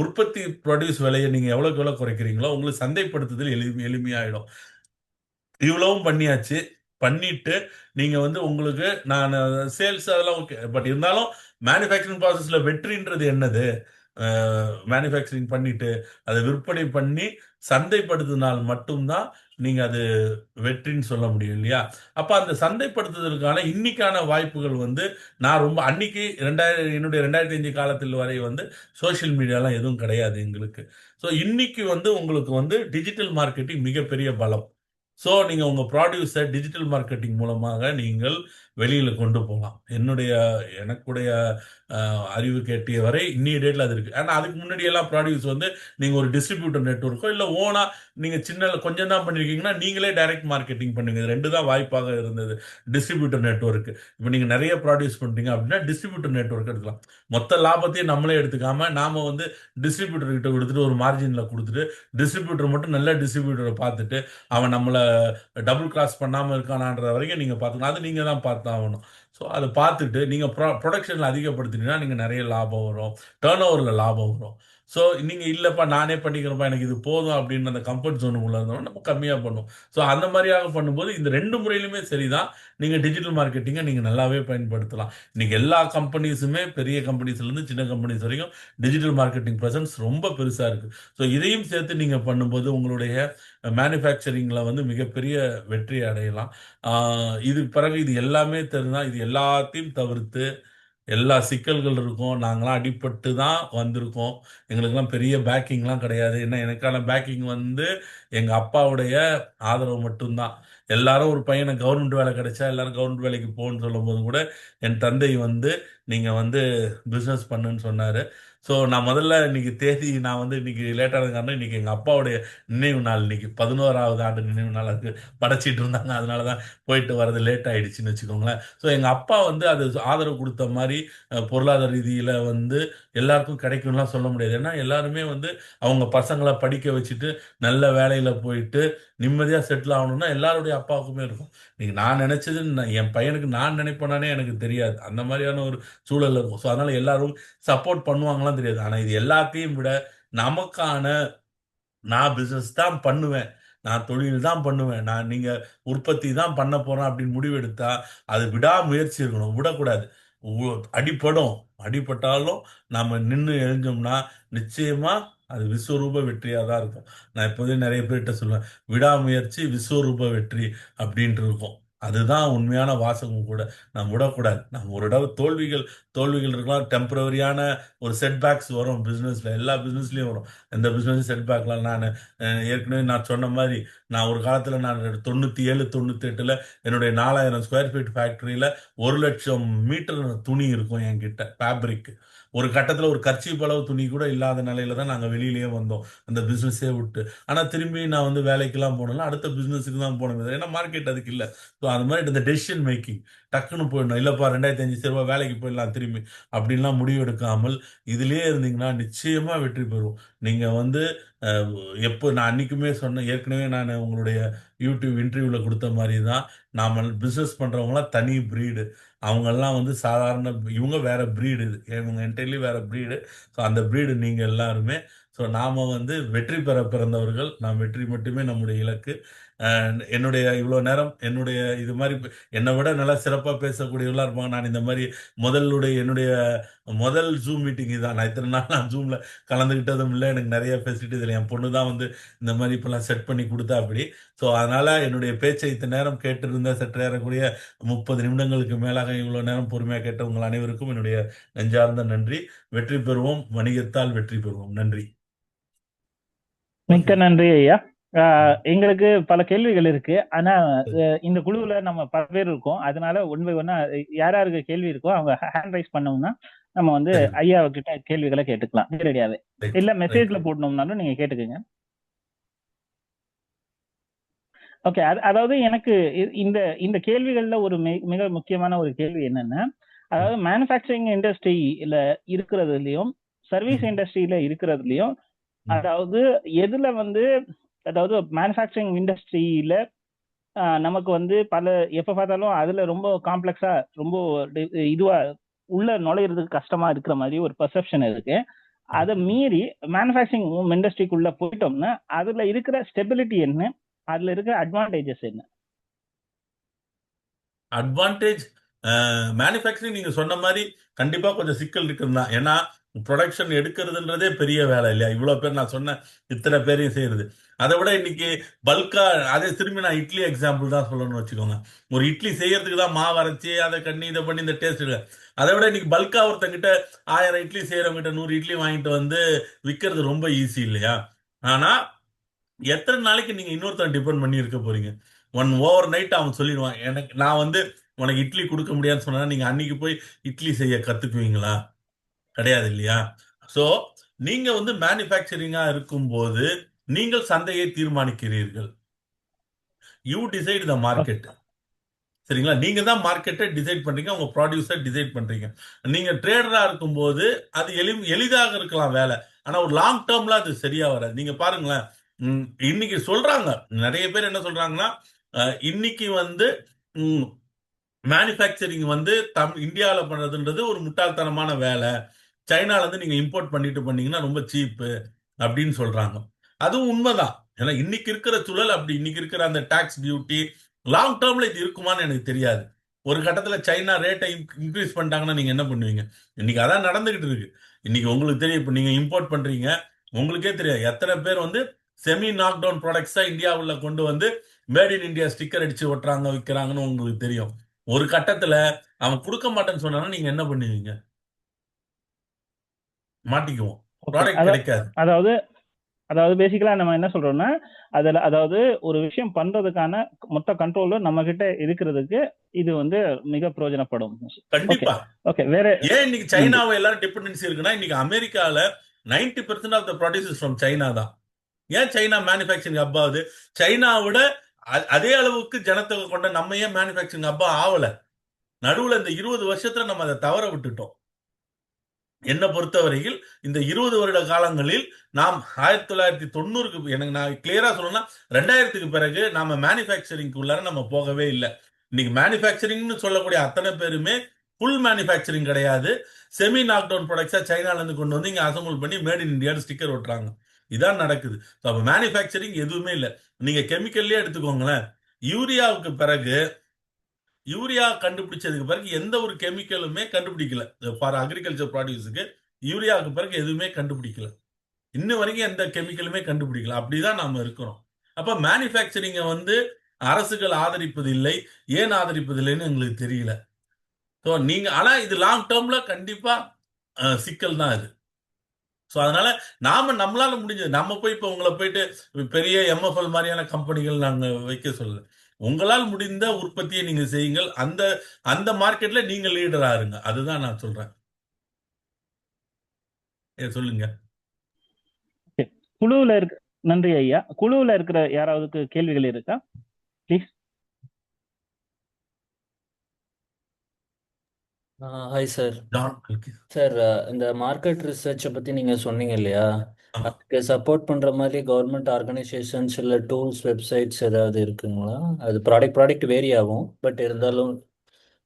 உற்பத்தி ப்ரொடியூஸ் விலையை நீங்க எவ்வளோக்கு எவ்வளோ குறைக்கிறீங்களோ உங்களுக்கு சந்தைப்படுத்துதல் எளிமையாயிடும். இவ்வளவும் பண்ணியாச்சு. பண்ணிட்டு நீங்க வந்து உங்களுக்கு நான் சேல்ஸ் அதெல்லாம் ஓகே. பட் இருந்தாலும் மேனுஃபேக்சரிங் ப்ராசஸ்ல வெற்றின்றது என்னது? மேனுஃபேக்சரிங் பண்ணிட்டு அதை விற்பனை பண்ணி சந்தைப்படுத்தினால் மட்டும்தான் நீங்க அது வெற்றின்னு சொல்ல முடியும் இல்லையா? அப்ப அந்த சந்தைப்படுத்துதலுக்கான இன்னைக்கான வாய்ப்புகள் வந்து நான் ரொம்ப அன்னைக்கு என்னுடைய 2005 காலத்தில் வரை வந்து சோசியல் மீடியாலாம் எதுவும் கிடையாது எங்களுக்கு. ஸோ இன்னைக்கு வந்து உங்களுக்கு வந்து டிஜிட்டல் மார்க்கெட்டிங் மிகப்பெரிய பலம். ஸோ நீங்க உங்க ப்ராடியூஸை டிஜிட்டல் மார்க்கெட்டிங் மூலமாக நீங்கள் வெளியில கொண்டு போகலாம். எனக்குடைய அறிவு கேட்டிய வரை இன்னைய டேட்ல அது இருக்கு. ஆனா அதுக்கு முன்னாடி எல்லாம் ப்ராடியூஸ் வந்து நீங்க ஒரு டிஸ்ட்ரிபியூட்டர் நெட்வொர்க்கோ இல்ல ஓனா நீங்க கொஞ்சம் தான் பண்ணிருக்கீங்கன்னா நீங்களே டைரக்ட் மார்க்கெட்டிங் பண்ணுங்க. இது 2 தான் வாய்ப்பாக இருந்தது. Distributor network. இப்போ நீங்க நிறைய ப்ராடியூஸ் பண்றீங்க அப்படின்னா டிஸ்ட்ரிபியூட்டர் நெட்வொர்க் எடுக்கலாம். மொத்த லாபத்தையும் நம்மளே எடுத்துக்காம நாம வந்து டிஸ்ட்ரிபியூட்டர் கிட்ட கொடுத்துட்டு ஒரு மார்ஜின்ல கொடுத்துட்டு டிஸ்ட்ரிபியூட்டர் மட்டும் நல்ல டிஸ்ட்ரிபியூட்டரை பார்த்துட்டு அவன் நம்மளை டபுள் கிராஸ் பண்ணாம இருக்கானான்ற வரைக்கும் நீங்க பார்த்துக்கணும். அது நீங்க தான் பார்த்து ஆகணும். ஸோ அதை பார்த்துட்டு நீங்க ப்ரொடக்ஷன்ல அதிகப்படுத்தினீங்கன்னா நீங்க நிறைய லாபம் வரும், டேர்ன் ஓவர்ல லாபம் வரும். ஸோ நீங்க இல்லப்பா நானே பண்ணிக்கிறேன்ப்பா எனக்கு இது போதும் அப்படின்னு அந்த கம்ஃபர்ட் ஜோனுக்குள்ள இருந்தோம் நம்ம கம்மியா பண்ணுவோம். ஸோ அந்த மாதிரியாக பண்ணும்போது இந்த 2 முறையிலுமே சரிதான். நீங்க டிஜிட்டல் மார்க்கெட்டிங்கை நீங்க நல்லாவே பயன்படுத்தலாம். இன்னைக்கு எல்லா கம்பெனிஸுமே பெரிய கம்பெனிஸ்ல இருந்து சின்ன கம்பெனிஸ் வரைக்கும் டிஜிட்டல் மார்க்கெட்டிங் பிரசன்ஸ் ரொம்ப பெருசா இருக்கு. ஸோ இதையும் சேர்த்து நீங்க பண்ணும்போது உங்களுடைய மேனுஃபேக்சரிங்ல வந்து மிகப்பெரிய வெற்றி அடையலாம். இது பிறகு இது எல்லாமே தெரிஞ்சா இது எல்லாத்தையும் தவிர்த்து எல்லா சிக்கல்கள் இருக்கும். நாங்களாம் அடிபட்டு தான் வந்திருக்கோம். எங்களுக்கெல்லாம் பெரிய பேக்கிங்லாம் கிடையாது. ஏன்னா எனக்கான பேக்கிங் வந்து எங்க அப்பாவுடைய ஆதரவு மட்டும்தான். எல்லாரும் ஒரு பையனை கவர்மெண்ட் வேலை கிடைச்சா எல்லாரும் கவர்மெண்ட் வேலைக்கு போன்னு சொல்லும்போது கூட என் தந்தை வந்து நீங்க வந்து பிசினஸ் பண்ணுன்னு சொன்னாரு. ஸோ நான் முதல்ல இன்னைக்கு தேதி நான் வந்து இன்னைக்கு லேட்டான காரணம் இன்னைக்கு எங்க அப்பாவுடைய நினைவு நாள் இன்னைக்கு 11வது ஆண்டு நினைவு நாள் அதுக்கு படைச்சிட்டு இருந்தாங்க. அதனால தான் போயிட்டு வர்றது லேட் ஆயிடுச்சுன்னு வச்சுக்கோங்களேன். ஸோ எங்க அப்பா வந்து அது ஆதரவு கொடுத்த மாதிரி பொருளாதார ரீதியில வந்து எல்லாருக்கும் கிடைக்கும்லாம் சொல்ல முடியாது. ஏன்னா எல்லாருமே வந்து அவங்க பசங்களை படிக்க வச்சுட்டு நல்ல வேலையில போயிட்டு நிம்மதியா செட்டில் ஆகணும்னா எல்லாருடைய அப்பாவுக்குமே இருக்கும். நீங்க நான் நினைச்சது என் பையனுக்கு நான் நினைப்பேனானே எனக்கு தெரியாது. அந்த மாதிரியான ஒரு சூழல் இருக்கும். ஸோ அதனால எல்லாரும் சப்போர்ட் பண்ணுவாங்களாம் தெரியாது. ஆனா இது எல்லாத்தையும் விட நமக்கான நான் பிசினஸ் தான் பண்ணுவேன். நான் தொழில் தான் பண்ணுவேன். நீங்க உற்பத்தி தான் பண்ண போறேன் அப்படின்னு முடிவெடுத்தா, அது விடாமுயற்சி இருக்கணும். விடக்கூடாது. அடிபடும். அடிபட்டாலும் நாம நின்னு எழுஞ்சோம்னா, நிச்சயமா அது விஸ்வரூப வெற்றியா தான் இருக்கும். நான் இப்போதே நெறைய பேர்ட்ட சொல்லுவேன். விடாமுயற்சி விஸ்வரூப வெற்றி அப்படின்ட்டு இருக்கும். அதுதான் உண்மையான வாசகம் கூட. நாம் விடக்கூடாது. நம்ம ஒரு தடவ தோல்விகள் தோல்விகள் இருக்கலாம். டெம்பரவரியான ஒரு செட்பேக்ஸ் வரும் பிசினஸ்ல. எல்லா பிசினஸ்லயும் வரும். எந்த பிசினஸ் செட்பேக்லாம் நான் ஏற்கனவே நான் சொன்ன மாதிரி நான் ஒரு காலத்துல நான் 97 98ல என்னுடைய 4000 ஸ்கொயர் ஃபீட் ஃபேக்டரியில 1,00,000 மீட்டர் துணி இருக்கும் என்கிட்ட ஃபேப்ரிக். ஒரு கட்டத்துல ஒரு கர்ச்சீப் அளவு துணி கூட இல்லாத நிலையில தான் நாங்க வெளியிலேயே வந்தோம் அந்த பிசினஸே விட்டு. ஆனா திரும்பி நான் வந்து வேலைக்கெல்லாம் போனேன்ல அடுத்த பிசினஸுக்கு தான் போனேன். ஏன்னா மார்க்கெட் அதுக்கு இல்லை. ஸோ அந்த மாதிரி இந்த டெசிஷன் மேக்கிங் டக்குன்னு போயிடணும். இல்லப்பா 2500 ரூபாய் வேலைக்கு போயிடலாம் திரும்பி அப்படின்லாம் முடிவு எடுக்காமல் இதுலயே இருந்தீங்கன்னா நிச்சயமா வெற்றி பெறுவோம். நீங்க வந்து எப்போ நான் அன்னைக்குமே சொன்னேன். ஏற்கனவே நான் உங்களுடைய யூடியூப் இன்டர்வியூல கொடுத்த மாதிரி தான் நாம பிசினஸ் பண்றவங்களாம் தனி பிரீடு. அவங்கெல்லாம் வந்து சாதாரண இவங்க வேற பிரீடு. இவங்க என்டையர்லி வேற பிரீடு. ஸோ அந்த பிரீடு நீங்க எல்லாருமே. ஸோ நாம வந்து வெற்றி பெற பிறந்தவர்கள். நாம் வெற்றி மட்டுமே நம்முடைய இலக்கு. என்னுடைய இவ்வளோ நேரம் என்னுடைய இது மாதிரி என்னை விட நல்லா சிறப்பாக பேசக்கூடியவர்களாக இருப்பாங்க. நான் இந்த மாதிரி என்னுடைய முதல் ஜூம் மீட்டிங் இதான். நான் இத்தனை நாள் நான் ஜூமில் கலந்துக்கிட்டதும் இல்லை. எனக்கு நிறைய ஃபெசிலிட்டி இதில் என் பொண்ணு தான் வந்து இந்த மாதிரி இப்போலாம் செட் பண்ணி கொடுத்தா அப்படி. ஸோ அதனால் என்னுடைய பேச்சை இத்தனை நேரம் கேட்டிருந்த சற்று ஏறக்கூடிய 30 நிமிடங்களுக்கு மேலாக இவ்வளோ நேரம் பொறுமையாக கேட்ட உங்கள் அனைவருக்கும் என்னுடைய நெஞ்சார்ந்த நன்றி. வெற்றி பெறுவோம். வணிகத்தால் வெற்றி பெறுவோம். நன்றி. மிக்க நன்றி ஐயா. எங்களுக்கு பல கேள்விகள் இருக்கு. ஆனா இந்த குழுவுல நம்ம பல பேர் இருக்கோம். அதனால ஒன் பை ஒன்னா யாருக்கு கேள்வி இருக்கோ அவங்க ஹேண்ட் ரைஸ் பண்ணோம்னா நம்ம வந்து ஐயா கிட்ட கேள்விகளை கேட்டுக்கலாம் நேரடியாவே. இல்ல மெசேஜ்ல போடணும்னாலும் நீங்க கேட்டுக்கோங்க. ஓகே. அதாவது எனக்கு இந்த இந்த கேள்விகள்ல ஒரு மிக முக்கியமான ஒரு கேள்வி என்னன்னா, அதாவது மேனுஃபேக்சரிங் இண்டஸ்ட்ரியில இருக்கிறதுலயும் சர்வீஸ் இண்டஸ்ட்ரியில இருக்கிறதுலயும் அதாவது எதுல வந்து அதாவது மேனுஃபேக்சரிங் இண்டஸ்ட்ரியில நமக்கு வந்து எப்ப பார்த்தாலும் அதுல ரொம்ப காம்ப்ளெக்ஸா ரொம்ப இதுவா உள்ள நுழையிறதுக்கு கஷ்டமா இருக்கிற மாதிரி ஒரு பெர்செப்ஷன் இருக்கு. அதை மீறி மேனுஃபேக்சரிங் இண்டஸ்ட்ரிக்குள்ள போயிட்டோம்னா அதுல இருக்கிற ஸ்டெபிலிட்டி என்ன, அதுல இருக்கிற அட்வான்டேஜஸ் என்ன? அட்வான்டேஜ் மேனுஃபேக்சரிங் நீங்க சொன்ன மாதிரி கண்டிப்பா கொஞ்சம் சிக்கல் இருக்குதுதான். ஏன்னா ப்ரொடக்ஷன் எடுக்கிறதுன்றதே பெரிய வேலை இல்லையா? இவ்வளவு பேர் நான் சொன்ன இத்தனை பேரையும் செய்யறது. அதை விட இன்னைக்கு பல்கா அதே திரும்பி நான் இட்லி எக்ஸாம்பிள் தான் சொல்லணும்னு வச்சுக்கோங்க. ஒரு இட்லி செய்யறதுக்கு தான் மாவு அரைச்சி அதை கண்ணி இதை பண்ணி இந்த டேஸ்ட் இல்லை. அதை விட இன்னைக்கு பல்கா ஒருத்தங்கிட்ட 1000 இட்லி செய்யறவங்கிட்ட 100 இட்லி வாங்கிட்டு வந்து விற்கிறது ரொம்ப ஈஸி இல்லையா? ஆனா எத்தனை நாளைக்கு நீங்க இன்னொருத்தன் டிபெண்ட் பண்ணி இருக்க போறீங்க? ஓவர் நைட் அவன் சொல்லிடுவான் நான் வந்து உனக்கு இட்லி கொடுக்க முடியாதுன்னு சொன்னா நீங்க அன்னைக்கு போய் இட்லி செய்ய கத்துக்குவீங்களா? கிடையாது இல்லையா? சோ நீங்க வந்து மேனுஃபேக்சரிங்கா இருக்கும்போது நீங்கள் சந்தையை தீர்மானிக்கிறீர்கள். You decide the market. சரிங்களா? நீங்க தான் மார்க்கெட்டை டிசைட் பண்றீங்க. உங்க ப்ராடியூசர் டிசைட் பண்றீங்க. நீங்க ட்ரேடரா இருக்கும்போது அது எளிதாக இருக்கலாம் வேலை. ஆனா ஒரு லாங் டேர்ம்ல அது சரியா வராது. நீங்க பாருங்களேன். இன்னைக்கு சொல்றாங்க நிறைய பேர் என்ன சொல்றாங்கன்னா இன்னைக்கு வந்து மேனுஃபேக்சரிங் வந்து இந்தியாவில் பண்றதுன்றது ஒரு முட்டாள்தனமான வேலை. சைனால இருந்து நீங்க இம்போர்ட் பண்ணிட்டு பண்ணீங்கன்னா ரொம்ப சீப்பு அப்படின்னு சொல்றாங்க. அதுவும் உண்மைதான். ஏன்னா இன்னைக்கு இருக்கிற சூழல் அப்படி. இன்னைக்கு இருக்கிற அந்த டாக்ஸ் டியூட்டி லாங் டேர்ம்ல இது இருக்குமான்னு எனக்கு தெரியாது. ஒரு கட்டத்துல சைனா ரேட்டை இன்க்ரீஸ் பண்ணிட்டாங்கன்னா நீங்க என்ன பண்ணுவீங்க? இன்னைக்கு அதான் நடந்துகிட்டு இருக்கு. இன்னைக்கு உங்களுக்கு தெரியும், இப்ப நீங்க இம்போர்ட் பண்றீங்க, உங்களுக்கே தெரியும் எத்தனை பேர் வந்து செமி நாக் டவுன் ப்ராடக்ட்ஸா இந்தியாவுல கொண்டு வந்து மேட் இன் இந்தியா ஸ்டிக்கர் அடிச்சு ஒட்டுறாங்க, விற்கிறாங்கன்னு உங்களுக்கு தெரியும். ஒரு கட்டத்துல அவன் கொடுக்க மாட்டேன்னு சொன்னாலும் நீங்க என்ன பண்ணுவீங்க? மாட்டிக்குவோம், ஓகே. ப்ராடக்ட் கிடைக்காது. அதாவது அதாவது பேசிக்கலா நம்ம என்ன சொல்றோம்னா, அதாவது ஒரு விஷயம் பண்றதுக்கான மொத்த கண்ட்ரோலும் நம்ம கிட்ட இருக்கிறதுக்கு இது வந்து மிக பிரயோஜனப்படும். ஓகே கண்டிப்பா. ஓகே. வேற ஏன் இன்னைக்கு சைனாவை எல்லாரும் டிபெண்டன்சி இருக்குன்னா, இன்னைக்கு அமெரிக்கால 90% ஆஃப் த ப்ராடியூசஸ் ஃப்ரம் சைனா தான். ஏன் சைனா மேனுஃபேக்சரிங் ஹப் ஆகுது? சைனாவோட அதே அளவுக்கு ஜனத்தொகை கொண்ட நம்ம ஏன் மேனுஃபேக்சரிங் ஹப்பா ஆகல? நடுவுல இந்த 20 வருஷத்துல நம்ம அதை தவற விட்டுட்டோம். என்னை பொறுத்தவரையில் இந்த 20 வருட காலங்களில் நாம் 1990க்கு எனக்கு நான் கிளியரா சொல்லணும்னா 2000க்கு பிறகு நாம மேனுஃபேக்சரிங்க்கு உள்ளார நம்ம போகவே இல்லை. இன்னைக்கு மேனுஃபேக்சரிங்னு சொல்லக்கூடிய அத்தனை பேருமே ஃபுல் மேனுஃபேக்சரிங் கிடையாது. செமி நாக் டவுன் ப்ராடக்ட்ஸா சைனால இருந்து கொண்டு வந்து இங்க அசம்பிள் பண்ணி மேட் இன் இந்தியா ஸ்டிக்கர் ஒட்டுறாங்க. இதான் நடக்குது. அப்ப மேனுஃபேக்சரிங் எதுவுமே இல்லை. நீங்க கெமிக்கல்லே எடுத்துக்கோங்களேன். யூரியாவுக்கு பிறகு யூரியா கண்டுபிடிச்சதுக்கு பிறகு எந்த ஒரு கெமிக்கலுமே கண்டுபிடிக்கல. ஃபார் அக்ரிகல்ச்சர் ப்ராடியூஸுக்கு யூரியாவுக்கு பிறகு எதுவுமே கண்டுபிடிக்கல. இன்ன வரைக்கும் எந்த கெமிக்கலுமே கண்டுபிடிக்கல. அப்படிதான் நாம இருக்கிறோம். அப்ப மேனுஃபேக்சரிங்கை வந்து அரசுகள் ஆதரிப்பது இல்லை. ஏன் ஆதரிப்பது இல்லைன்னு எங்களுக்கு தெரியல. ஸோ நீங்க ஆனா இது லாங் டேர்ம்ல கண்டிப்பா சிக்கல் தான் இது. ஸோ அதனால நம்மளால முடிஞ்சது நம்ம போய் இப்போ உங்களை போயிட்டு பெரிய MFL மாதிரியான கம்பெனிகள் நாங்க வைக்க சொல்லல. உங்களால் முடிந்த உற்பத்தியை நீங்க செய்யுங்கள். அந்த அந்த மார்க்கெட்ல நீங்க லீடரா இருங்க. அதுதான் நான் சொல்றேன். சொல்லுங்க. குழுவுல இருக்க நன்றி ஐயா. குழுவுல இருக்கிற யாராவதுக்கு கேள்விகள் இருக்கா? Please. Hi sir. John, okay. Sir, இந்த மார்க்கெட் ரிசர்ச்சை பற்றி நீங்கள் சொன்னீங்க இல்லையா? ஆமா. அதுக்கு சப்போர்ட் பண்ணுற மாதிரி கவர்மெண்ட் ஆர்கனைசேஷன்ஸ் இல்லை டூல்ஸ், வெப்சைட்ஸ் ஏதாவது இருக்குங்களா? அது ப்ராடக்ட் வேரி ஆகும், பட் இருந்தாலும்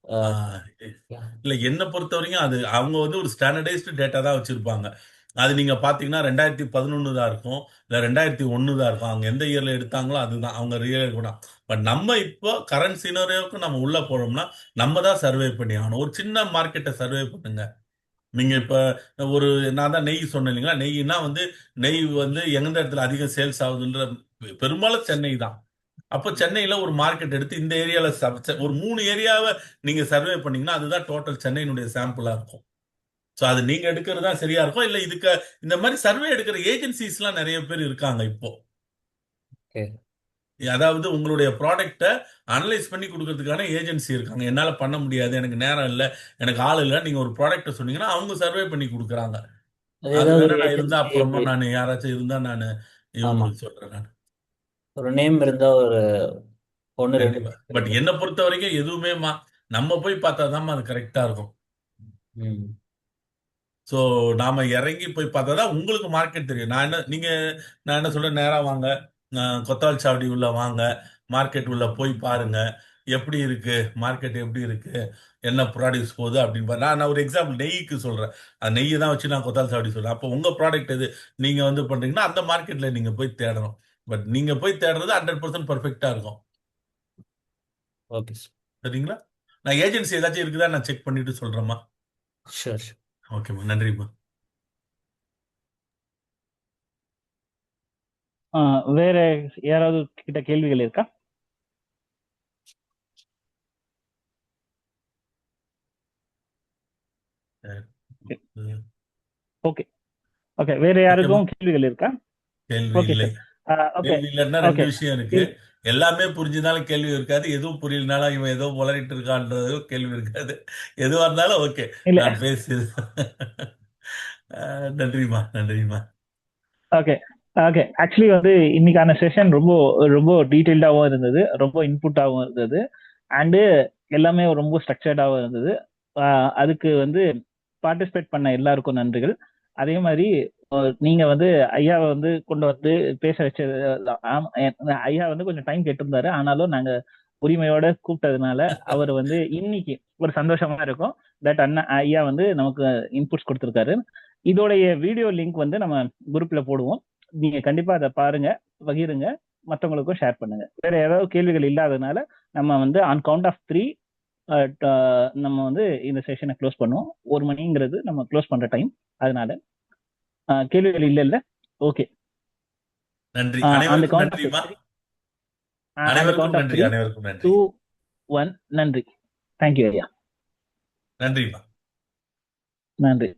ஆஹ் இல்ல, என்னை பொறுத்த வரைக்கும் அது அவங்க வந்து ஒரு ஸ்டாண்டர்டைஸ்டு டேட்டா தான் வச்சிருப்பாங்க. அது நீங்க பாத்தீங்கன்னா 2011 தான் இருக்கும், இல்ல 2001 தான் இருக்கும். அவங்க எந்த இயர்ல எடுத்தாங்களோ அதுதான் அவங்க ரியல் கூட. பட் நம்ம இப்போ கரண்ட் சினரியோவுக்கு நம்ம உள்ள போனோம்னா நம்ம தான் சர்வே பண்ணி ஆகணும். ஒரு சின்ன மார்க்கெட்டை சர்வே பண்ணுங்க. நீங்க இப்ப ஒரு நான் தான் நெய் சொன்னேன் இல்லைங்களா? நெய்னா வந்து நெய் வந்து எந்த இடத்துல அதிகம் சேல்ஸ் ஆகுதுன்ற பெரும்பாலும் சென்னை தான். அப்போ சென்னையில ஒரு மார்க்கெட் எடுத்து இந்த ஏரியால ஒரு 3 ஏரியாவை நீங்க சர்வே பண்ணீங்கன்னா அதுதான் டோட்டல் சென்னையினுடைய சாம்பிளா இருக்கும். ஸோ அது நீங்க எடுக்கிறது தான் சரியா இருக்கும். இல்ல இதுக்கு இந்த மாதிரி சர்வே எடுக்கிற ஏஜென்சிஸ்லாம் நிறைய பேர் இருக்காங்க இப்போ. ஓகே. அதாவது உங்களுடைய ப்ராடக்டை அனலைஸ் பண்ணி கொடுக்கறதுக்கான ஏஜென்சி இருக்காங்க. என்னால பண்ண முடியாது, எனக்கு நேரம் இல்லை, எனக்கு ஆள் இல்லை, நீங்க ஒரு ப்ராடக்ட்டை சொன்னீங்கன்னா அவங்க சர்வே பண்ணி கொடுக்குறாங்க. அது அது ஏதாவது வேணா ஒரு நான் இருந்தா அப்புறமா ஏஜென்சி, நான் யாராச்சும் இருந்தா நான் ஆமாம், இவங்களுக்கு சொல்றேன் நான். ஒரு நேம் இருந்தால் ஒரு 1-2 கண்டிப்பா. பட் என்னை பொறுத்த வரைக்கும் எதுவுமே நம்ம போய் பார்த்தாதான் அது கரெக்டா இருக்கும். ம். ஸோ நாம இறங்கி போய் பார்த்தா தான் உங்களுக்கு மார்க்கெட் தெரியும். நான் என்ன சொல்றேன், நேரா வாங்க, கொத்தால் சாவடி உள்ள வாங்க, மார்க்கெட் உள்ள போய் பாருங்க எப்படி இருக்கு, மார்க்கெட் எப்படி இருக்கு, என்ன ப்ராடக்ட்ஸ் போகுது அப்படின்னு நான் ஒரு எக்ஸாம்பிள் நெய்க்கு சொல்றேன். அந்த நெய்யை தான் வச்சு நான் கொத்தால் சாவடி சொல்றேன். அப்போ உங்க ப்ராடக்ட் எது நீங்க வந்து பண்றீங்கன்னா அந்த மார்க்கெட்ல நீங்க போய் தேடணும். பட் நீங்க போய் தேடுறது 100% பர்ஃபெக்டா இருக்கும். Okay sir. சரிங்களா? நான் ஏஜென்சி ஏதாச்சும் இருக்குதா நான் செக் பண்ணிட்டு சொல்றேம்மா. Sure sure. ஓகேம்மா, நன்றிம்மா. வேற யாராவது கிட்ட கேள்விகள் இருக்கா? Okay okay. வேற யாருக்கும் கேள்விகள் இருக்கா? கேள்வி ஓகே இல்லை. சார். ஓகே கேள்வி இல்லைன்னா 2 ஓகே. விஷயம் இருக்கு. எல்லாமே புரிஞ்சிருந்தாலும் கேள்வி இருக்காது, எதுவும் புரியலனாலும் இவன் ஏதோ உளறிட்டு இருக்கான்றது கேள்வி இருக்காது. எதுவா இருந்தாலும் ஓகே, இல்ல. நான் பேசு. நன்றிம்மா, நன்றிம்மா. Okay okay. ஆக்சுவலி வந்து இன்னைக்கான செஷன் ரொம்ப ரொம்ப டீட்டெயில்டாகவும் இருந்தது, ரொம்ப இன்புட்டாகவும் இருந்தது, அண்டு எல்லாமே ரொம்ப ஸ்ட்ரக்சர்டாகவும் இருந்தது. அதுக்கு வந்து பார்ட்டிசிபேட் பண்ண எல்லாருக்கும் நன்றிகள். அதே மாதிரி நீங்க வந்து ஐயாவை வந்து கொண்டு வந்து பேச வச்சது, ஐயா வந்து கொஞ்சம் டைம் கேட்டிருந்தாரு, ஆனாலும் நாங்க உரிமையோட கூப்பிட்டதுனால அவர் வந்து இன்னைக்கு ஒரு சந்தோஷமா இருக்கும். தட் அண்ணா ஐயா வந்து நமக்கு இன்புட்ஸ் கொடுத்துருக்காரு. இதோடைய வீடியோ லிங்க் வந்து நம்ம குரூப்ல போடுவோம். நீங்க கண்டிப்பா அதை பாருங்க, பகிருங்க, மற்றவங்களுக்கும் ஷேர் பண்ணுங்க. வேற ஏதாவது கேள்விகள் இல்லாததுனால நம்ம வந்து ஆன் கவுண்ட் ஆஃப் 3 நம்ம வந்து இந்த செஷனை க்ளோஸ் பண்ணுவோம். 1 மணிங்கிறது நம்ம க்ளோஸ் பண்ற டைம். அதனால கேள்விகள் இல்ல. ஓகே, நன்றி. அந்த அனைவருக்கும் கவுண்ட் ஆஃப் நன்றிமா. 3 அந்த அனைவருக்கும் கவுண்ட் ஆஃப் நன்றி. 3 அனைவருக்கும் நன்றி. 2 1 நன்றி. தேங்க்யூ ஐயா. நன்றிமா. நன்றி.